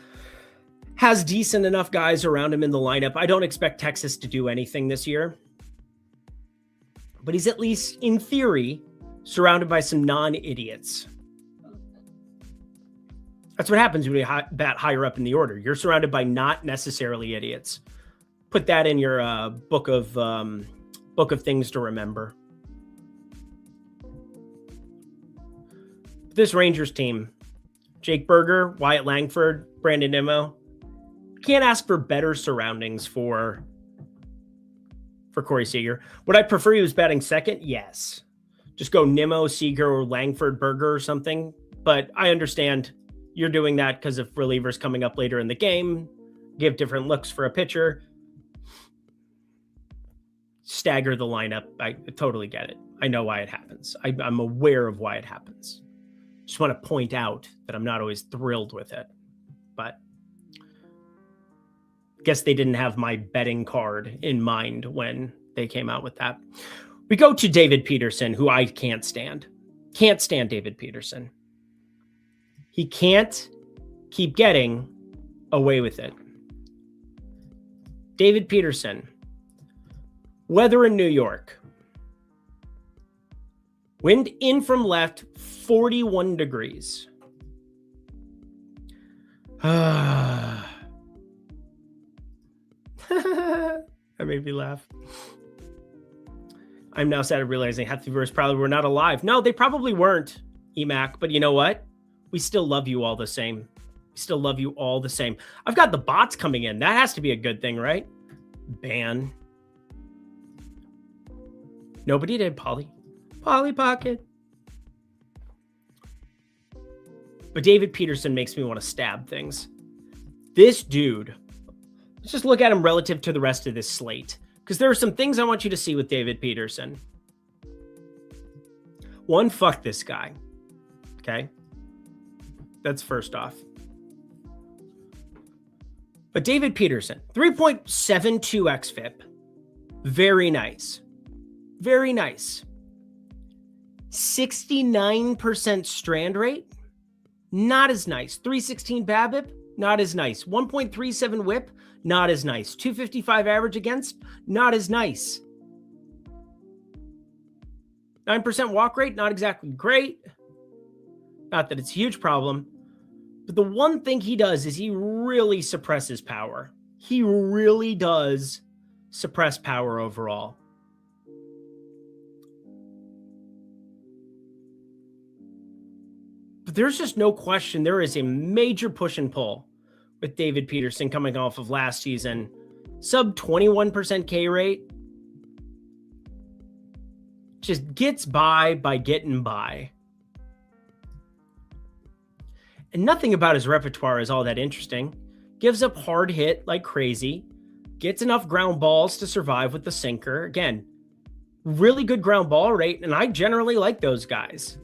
has decent enough guys around him in the lineup. I don't expect Texas to do anything this year, but he's at least in theory surrounded by some non-idiots. That's what happens when you bat higher up in the order. You're surrounded by not necessarily idiots. Put that in your book of things to remember. This Rangers team, Jake Berger, Wyatt Langford, Brandon Nimmo, can't ask for better surroundings for Corey Seager. Would I prefer he was batting second? Yes. Just go Nimmo, Seager, or Langford, Berger or something. But I understand you're doing that because of relievers coming up later in the game, give different looks for a pitcher, stagger the lineup. I totally get it. I know why it happens. I'm aware of why it happens. Just want to point out that I'm not always thrilled with it, but I guess they didn't have my betting card in mind when they came out with that. We go to David Peterson, who I can't stand. Can't stand David Peterson. He can't keep getting away with it. David Peterson. Weather in New York. Wind in from left, 41 degrees. That made me laugh. I'm now sad at realizing half the viewers probably were not alive. No, they probably weren't, EMAC. But you know what? We still love you all the same. We still love you all the same. I've got the bots coming in. That has to be a good thing, right? Ban. Nobody did, Polly. Polly Pocket. But David Peterson makes me want to stab things. This dude, let's just look at him relative to the rest of this slate, because there are some things I want you to see with David Peterson. One, fuck this guy. Okay? That's first off. But David Peterson, 3.72 xFIP. Very nice. Very nice. 69% strand rate. Not as nice. 316 BABIP. Not as nice. 1.37 whip. Not as nice. 255 average against. Not as nice. 9% walk rate. Not exactly great. Not that it's a huge problem. But the one thing he does is he really suppresses power. He really does suppress power overall. But there's just no question there is a major push and pull with David Peterson coming off of last season. Sub 21% K rate. Just gets by getting by. And nothing about his repertoire is all that interesting. Gives up hard hit like crazy. Gets enough ground balls to survive with the sinker. Again, really good ground ball rate, and I generally like those guys.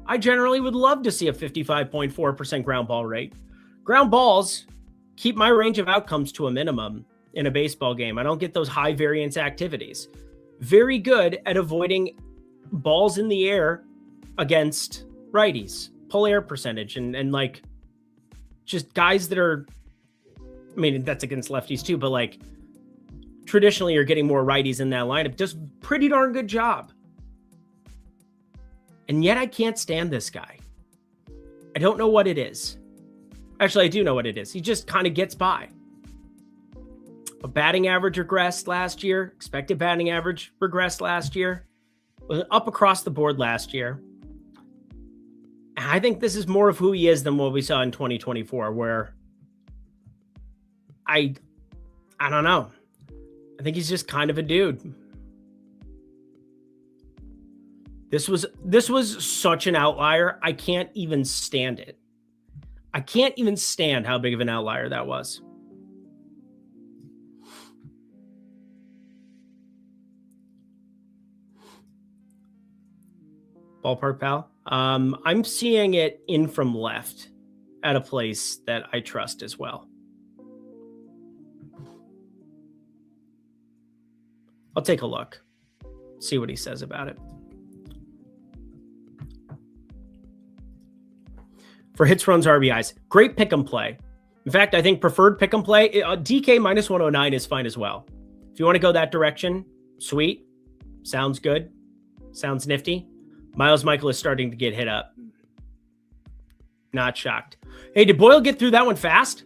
I generally would love to see a 55.4% ground ball rate. Ground balls keep my range of outcomes to a minimum in a baseball game. I don't get those high variance activities. Very good at avoiding balls in the air against righties, pull air percentage, and like just guys that are, I mean, that's against lefties too, but like traditionally you're getting more righties in that lineup. Does pretty darn good job. And yet I can't stand this guy. I don't know what it is. Actually, I do know what it is. He just kind of gets by. A batting average regressed last year. Expected batting average regressed last year. Was up across the board last year. And I think this is more of who he is than what we saw in 2024, where I don't know. I think he's just kind of a dude. This was such an outlier. I can't even stand it. I can't even stand how big of an outlier that was. Ballpark pal. I'm seeing it in from left at a place that I trust as well. I'll take a look, see what he says about it. For hits, runs, RBIs, great pick and play. In fact, I think preferred pick and play, DK minus 109 is fine as well. If you want to go that direction, sweet. Sounds good. Sounds nifty. Miles Michael is starting to get hit up. Not shocked. Hey, did Boyle get through that one fast?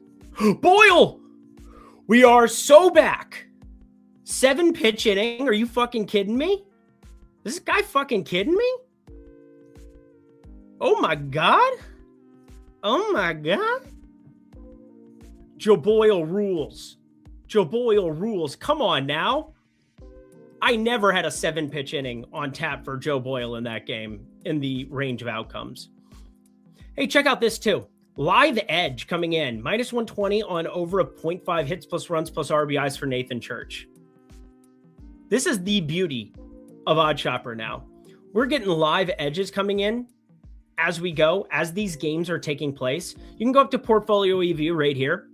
Boyle! We are so back. 7-pitch inning. Are you fucking kidding me? Is this guy fucking kidding me? Oh my God. Oh my God. Joe Boyle rules. Joe Boyle rules. Come on now. I never had a 7-pitch inning on tap for Joe Boyle in that game in the range of outcomes. Hey, check out this too. Live edge coming in. Minus 120 on over a 0.5 hits plus runs plus RBIs for Nathan Church. This is the beauty of Odd Chopper now. We're getting live edges coming in as we go, as these games are taking place. You can go up to Portfolio EV right here.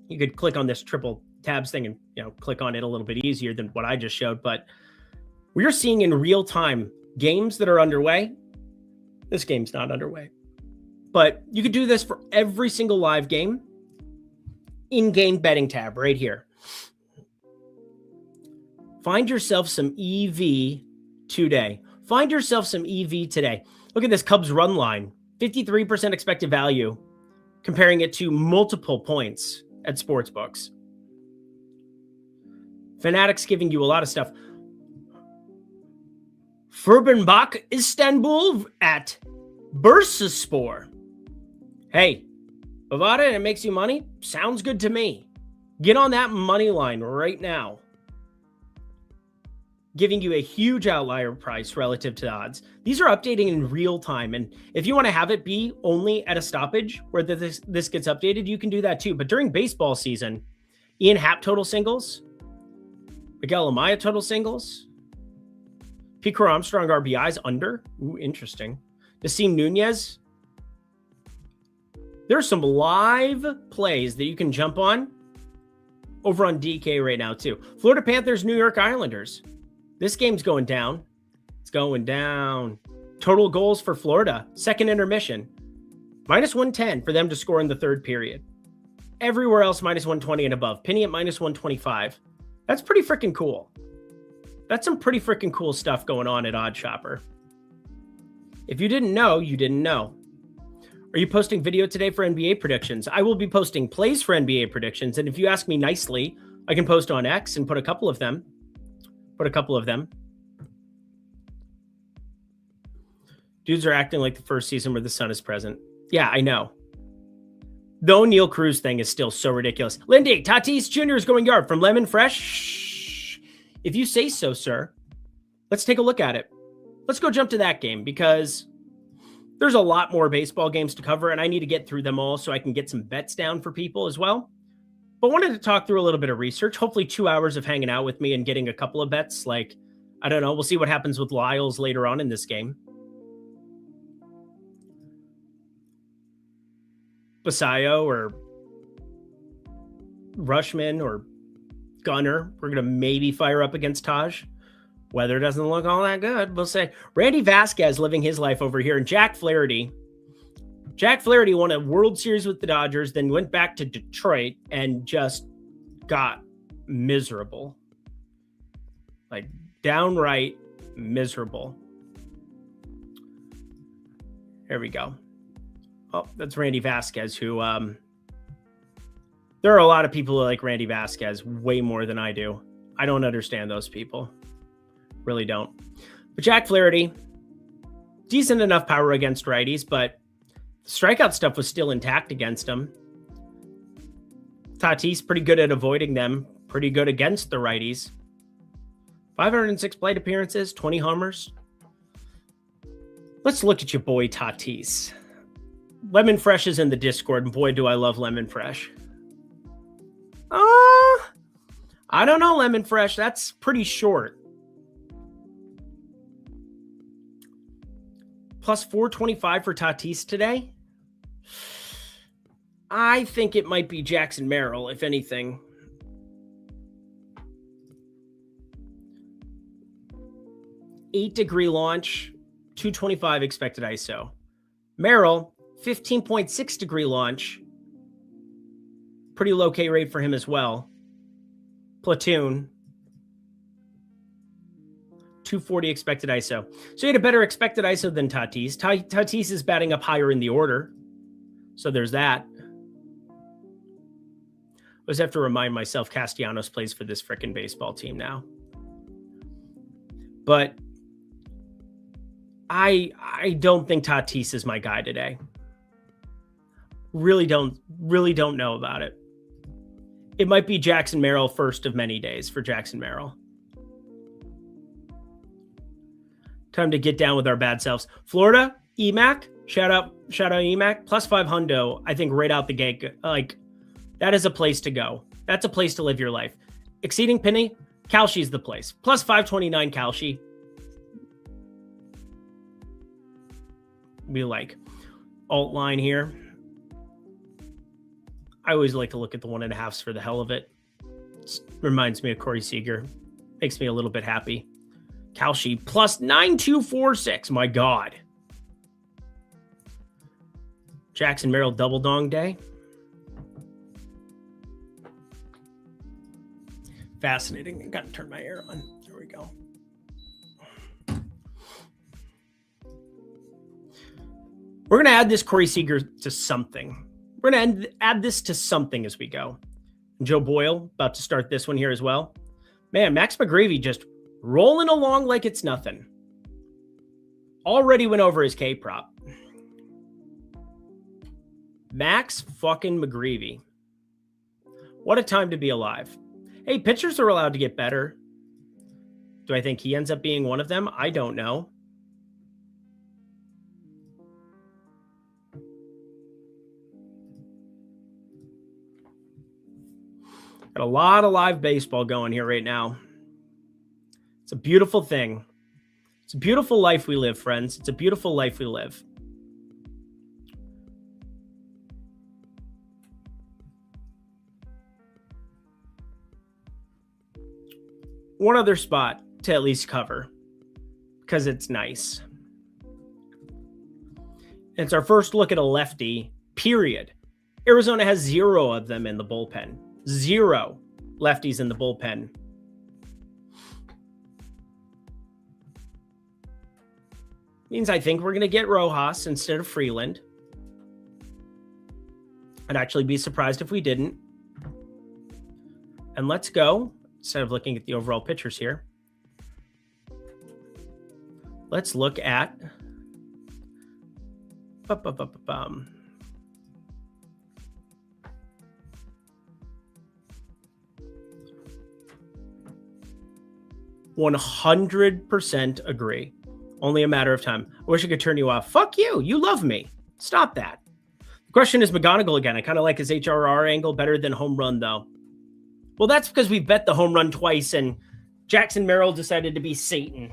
You could click on this triple tabs thing and, you know, click on it a little bit easier than what I just showed. But we're seeing in real time games that are underway. This game's not underway, but you could do this for every single live game. In-game betting tab right here. Find yourself some EV today. Find yourself some EV today. Look at this Cubs run line. 53% expected value, comparing it to multiple points at sportsbooks. Fanatics giving you a lot of stuff. Furbenbach Istanbul at Bursaspor. Hey, Bovada and it makes you money? Sounds good to me. Get on that money line right now. Giving you a huge outlier price relative to the odds. These are updating in real time. And if you want to have it be only at a stoppage where this gets updated, you can do that too. But during baseball season, Ian Happ total singles, Miguel Amaya total singles, Pete Armstrong RBIs under. Ooh, interesting. Nasim Nunez. There's some live plays that you can jump on over on DK right now too. Florida Panthers, New York Islanders. This game's going down. It's going down. Total goals for Florida. Second intermission. Minus 110 for them to score in the third period. Everywhere else, minus 120 and above. Penny at minus 125. That's pretty freaking cool. That's some pretty freaking cool stuff going on at Odd Chopper. If you didn't know, you didn't know. Are you posting video today for NBA predictions? I will be posting plays for NBA predictions. And if you ask me nicely, I can post on X and put a couple of them. Dudes are acting like the first season where the sun is present. Yeah, I know. The O'Neal Cruz thing is still so ridiculous. Lindy, Tatis Jr. is going yard from Lemon Fresh. Shh. If you say so, sir. Let's take a look at it. Let's go jump to that game because there's a lot more baseball games to cover and I need to get through them all so I can get some bets down for people as well. But wanted to talk through a little bit of research, hopefully 2 hours of hanging out with me and getting a couple of bets. Like, I don't know. We'll see what happens with Lyles later on in this game. Basayo or Rushman or Gunner. We're going to maybe fire up against Taj. Weather doesn't look all that good. We'll say Randy Vasquez living his life over here. And Jack Flaherty. Jack Flaherty won a World Series with the Dodgers, then went back to Detroit and just got miserable. Like downright miserable. There we go. Oh, that's Randy Vasquez, who there are a lot of people who like Randy Vasquez way more than I do. I don't understand those people. Really don't. But Jack Flaherty, decent enough power against righties, but the strikeout stuff was still intact against him. Tatis, pretty good at avoiding them. Pretty good against the righties. 506 plate appearances, 20 homers. Let's look at your boy Tatis. Lemon Fresh is in the Discord, and boy, do I love Lemon Fresh. I don't know, Lemon Fresh. That's pretty short. Plus 425 for Tatis today. I think it might be Jackson Merrill, if anything. Eight-degree launch, 225 expected ISO. Merrill, 15.6 degree launch. Pretty low K rate for him as well. Platoon, 240 expected ISO. So he had a better expected ISO than Tatis. Tatis is batting up higher in the order. So there's that. I always have to remind myself Castellanos plays for this frickin' baseball team now. But I don't think Tatis is my guy today. Really don't know about it. It might be Jackson Merrill first of many days for Jackson Merrill. Time to get down with our bad selves. Florida, EMAC, shout out EMAC, plus 500. I think right out the gate, like that is a place to go. That's a place to live your life. Exceeding penny, Kalshi's the place. Plus 529 Kalshi. We like alt line here. I always like to look at the 1.5s for the hell of it. It reminds me of Corey Seager. Makes me a little bit happy. Kalshi plus 9246. My God. Jackson Merrill double dong day. Fascinating. I got to turn my air on. There we go. We're going to add this Corey Seager to something. We're going to add this to something as we go. Joe Boyle, about to start this one here as well. Man, Max McGreevy just rolling along like it's nothing. Already went over his K-prop. Max fucking McGreevy. What a time to be alive. Hey, pitchers are allowed to get better. Do I think he ends up being one of them? I don't know. Got a lot of live baseball going here right now. It's a beautiful thing. It's a beautiful life we live, friends. It's a beautiful life we live. One other spot to at least cover because it's nice. It's our first look at a lefty, period. Arizona has 0 of them in the bullpen. 0 lefties in the bullpen. Means I think we're going to get Rojas instead of Freeland. I'd actually be surprised if we didn't. And let's go, instead of looking at the overall pitchers here, let's look at 100% agree. Only a matter of time. I wish I could turn you off. Fuck you. You love me. Stop that. The question is McGonigal again. I kind of like his HRR angle better than home run, though. Well, that's because we bet the home run twice, and Jackson Merrill decided to be Satan.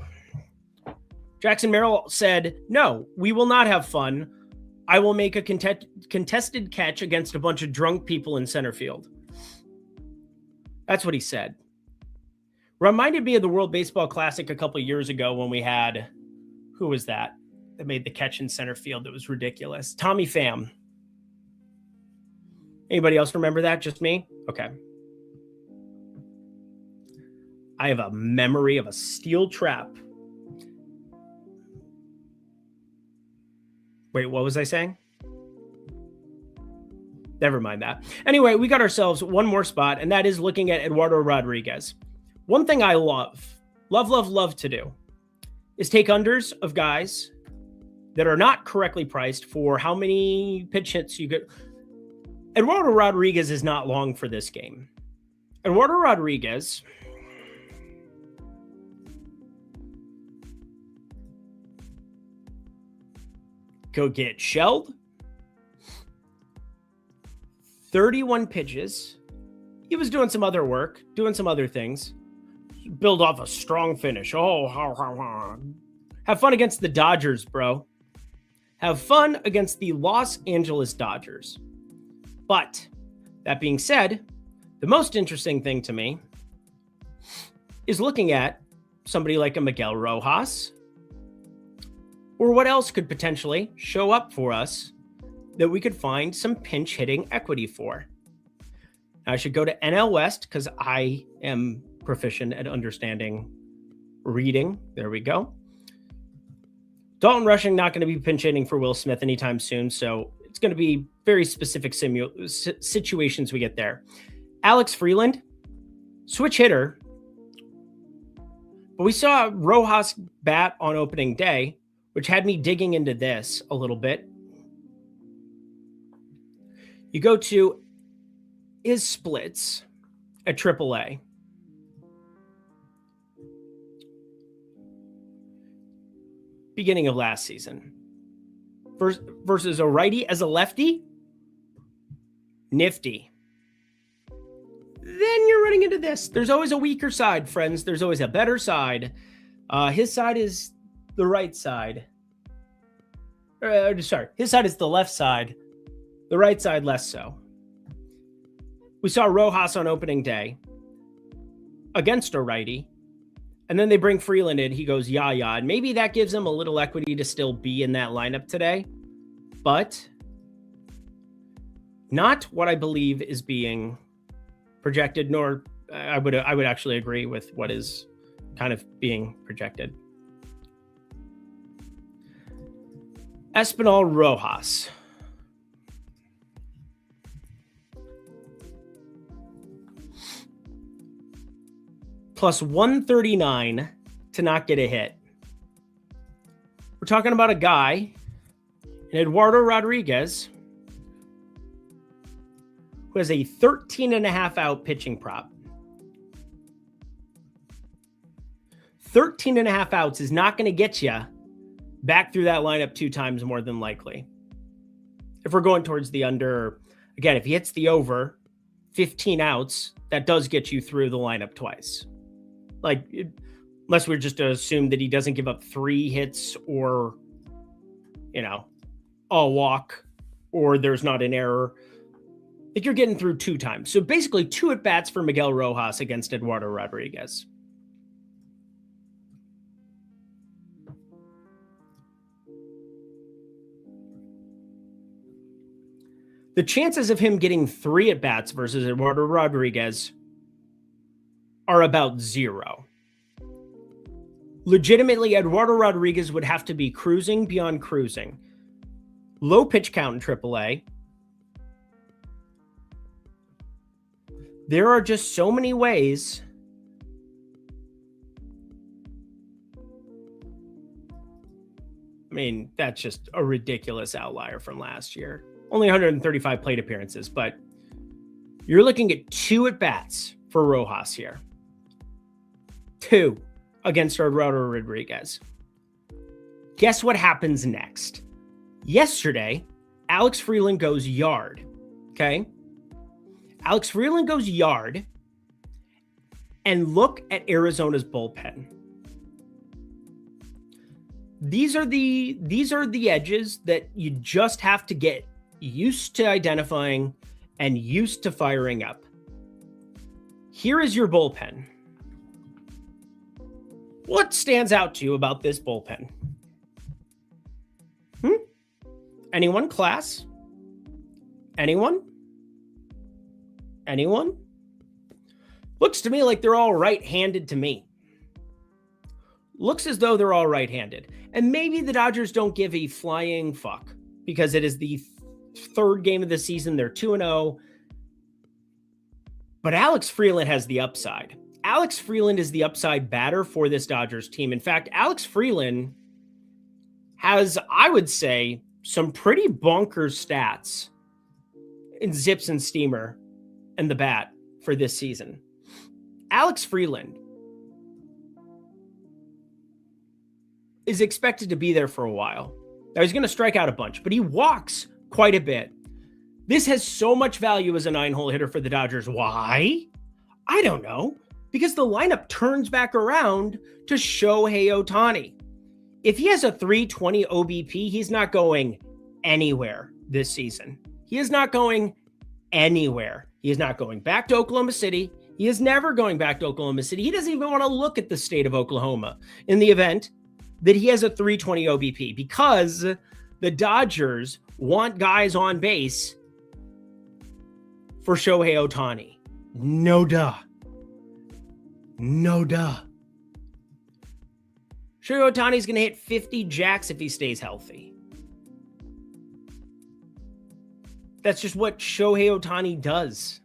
Jackson Merrill said, no, we will not have fun. I will make a contested catch against a bunch of drunk people in center field. That's what he said. Reminded me of the World Baseball Classic a couple of years ago when we had, who was that made the catch in center field? That was ridiculous. Tommy Pham. Anybody else remember that? Just me? Okay. I have a memory of a steel trap. Wait, what was I saying? Never mind that. Anyway, we got ourselves one more spot, and that is looking at Eduardo Rodriguez. One thing I love to do is take unders of guys that are not correctly priced for how many pitch hits you get. Eduardo Rodriguez is not long for this game. Eduardo Rodriguez go get shelled. 31 pitches. He was doing some other work, doing some other things. Build off a strong finish. Have fun against the Dodgers, bro. Have fun against the Los Angeles Dodgers. But that being said, the most interesting thing to me is looking at somebody like a Miguel Rojas, or what else could potentially show up for us that we could find some pinch hitting equity for. Now, I should go to NL West because I am proficient at understanding reading. There we go. Dalton Rushing not going to be pinch hitting for Will Smith anytime soon, so it's going to be very specific situations we get there. Alex Freeland, switch hitter. But we saw Rojas bat on opening day, which had me digging into this a little bit. You go to his splits at AAA. Beginning of last season. Versus a righty as a lefty. Nifty. Then you're running into this. There's always a weaker side, friends. There's always a better side. His side is the right side. His side is the left side. The right side less so. We saw Rojas on opening day against a righty. And then they bring Freeland in. He goes, yeah. And maybe that gives him a little equity to still be in that lineup today. But not what I believe is being projected, nor I would actually agree with what is kind of being projected. Espinal Rojas. Plus 139 to not get a hit. We're talking about a guy, Eduardo Rodriguez, who has a 13.5 out pitching prop. 13.5 outs is not going to get you back through that lineup 2 times more than likely. If we're going towards the under, again, if he hits the over 15 outs, that does get you through the lineup twice. Like, unless we're just to assume that he doesn't give up 3 hits or, a walk, or there's not an error. Like, you're getting through 2 times. So basically 2 at-bats for Miguel Rojas against Eduardo Rodriguez. The chances of him getting 3 at-bats versus Eduardo Rodriguez are about 0. Legitimately, Eduardo Rodriguez would have to be cruising beyond cruising. Low pitch count in AAA. There are just so many ways that's just a ridiculous outlier from last year. Only 135 plate appearances, but you're looking at 2 at-bats for Rojas here. 2 against Eduardo Rodriguez. Guess what happens next? Yesterday, Alex Freeland goes yard. Okay? Alex Freeland goes yard, and look at Arizona's bullpen. These are the edges that you just have to get used to identifying and used to firing up. Here is your bullpen. What stands out to you about this bullpen? Anyone, class? Anyone? Looks to me like they're all right-handed to me. Looks as though they're all right-handed. And maybe the Dodgers don't give a flying fuck because it is the third game of the season. They're 2-0. But Alex Freeland has the upside. Alex Freeland is the upside batter for this Dodgers team. In fact, Alex Freeland has, I would say, some pretty bonkers stats in zips and steamer and the bat for this season. Alex Freeland is expected to be there for a while. Now, he's going to strike out a bunch, but he walks quite a bit. This has so much value as a 9-hole hitter for the Dodgers. Why? I don't know. Because the lineup turns back around to Shohei Ohtani. If he has a 320 OBP, he's not going anywhere this season. He is not going anywhere. He is not going back to Oklahoma City. He is never going back to Oklahoma City. He doesn't even want to look at the state of Oklahoma in the event that he has a 320 OBP because the Dodgers want guys on base for Shohei Ohtani. No duh. Shohei Ohtani's going to hit 50 jacks if he stays healthy. That's just what Shohei Ohtani does.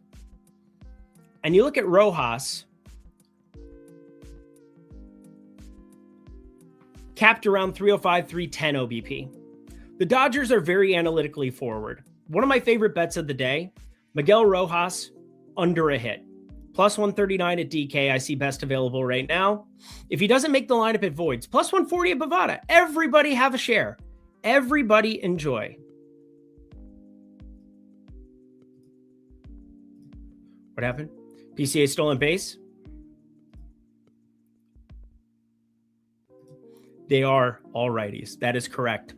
And you look at Rojas, capped around 305, 310 OBP. The Dodgers are very analytically forward. One of my favorite bets of the day, Miguel Rojas under a hit. Plus 139 at DK, I see best available right now. If he doesn't make the lineup, it voids. Plus 140 at Bovada. Everybody have a share. Everybody enjoy. What happened? PCA stolen base? They are all righties. That is correct.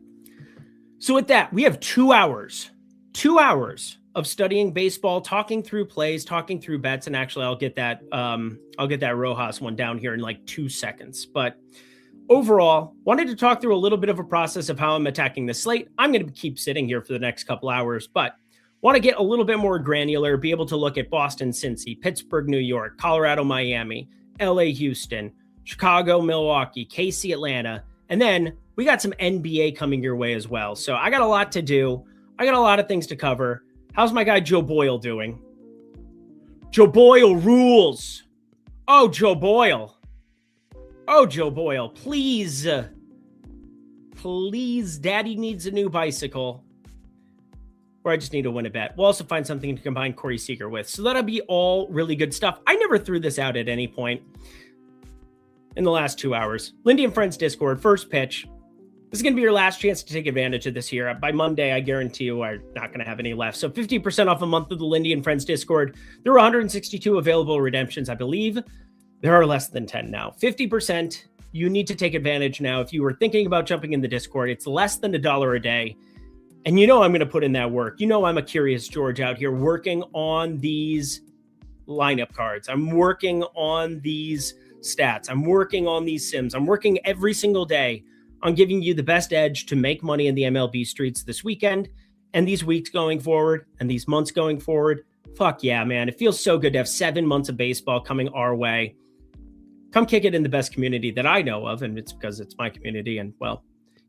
So with that, we have 2 hours. 2 hours of studying baseball, talking through plays, talking through bets, and actually I'll get that Rojas one down here in like 2 seconds. But overall, wanted to talk through a little bit of a process of how I'm attacking the slate. I'm going to keep sitting here for the next couple hours, but want to get a little bit more granular, be able to look at Boston, Cincy, Pittsburgh, New York, Colorado, Miami, LA, Houston, Chicago, Milwaukee, KC, Atlanta, and then we got some NBA coming your way as well. So I got a lot to do. I got a lot of things to cover. How's my guy Joe Boyle doing? Joe Boyle rules. Oh, Joe Boyle. Oh, Joe Boyle. Please. Please, Daddy needs a new bicycle. Or I just need to win a bet. We'll also find something to combine Corey Seager with. So that'll be all really good stuff. I never threw this out at any point in the last 2 hours. Lindy and Friends Discord, first pitch. This is going to be your last chance to take advantage of this here. By Monday, I guarantee you are not going to have any left. So 50% off a month of the Lindy and Friends Discord. There are 162 available redemptions, I believe. There are less than 10 now. 50%. You need to take advantage now. If you were thinking about jumping in the Discord, it's less than $1 a day. And you know I'm going to put in that work. You know I'm a curious George out here working on these lineup cards. I'm working on these stats. I'm working on these sims. I'm working every single day on giving you the best edge to make money in the MLB streets this weekend and these weeks going forward and these months going forward. Fuck yeah, man. It feels so good to have 7 months of baseball coming our way. Come kick it in the best community that I know of, and it's because it's my community. And, well,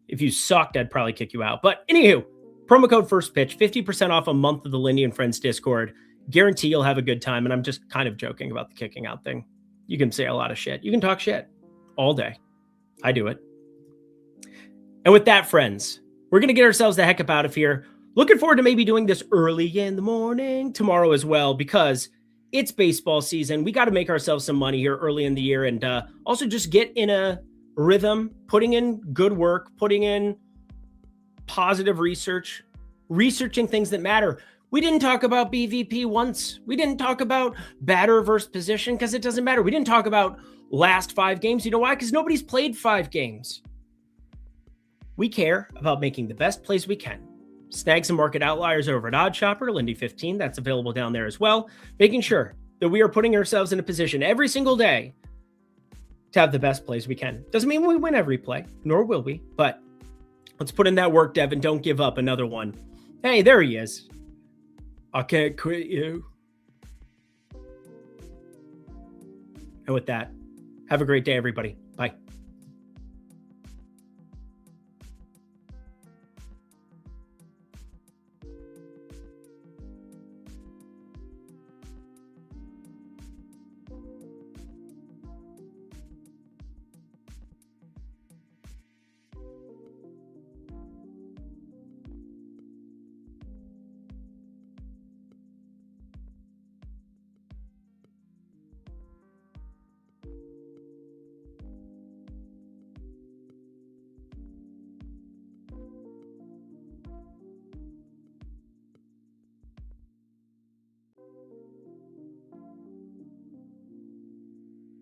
if you sucked, I'd probably kick you out. But anywho, promo code first pitch, 50% off a month of the Lindy and Friends Discord. Guarantee you'll have a good time. And I'm just kind of joking about the kicking out thing. You can say a lot of shit. You can talk shit all day. I do it. And with that, friends, we're going to get ourselves the heck up out of here. Looking forward to maybe doing this early in the morning tomorrow as well, because it's baseball season. We got to make ourselves some money here early in the year and also just get in a rhythm, putting in good work, putting in positive research, researching things that matter. We didn't talk about BVP once. We didn't talk about batter versus position because it doesn't matter. We didn't talk about last 5 games. You know why? Because nobody's played 5 games. We care about making the best plays we can. Snag some market outliers over at Odd Shopper, Lindy 15. That's available down there as well. Making sure that we are putting ourselves in a position every single day to have the best plays we can. Doesn't mean we win every play, nor will we, but let's put in that work, Devin. Don't give up. Another one. Hey, there he is. I can't quit you. And with that, have a great day, everybody.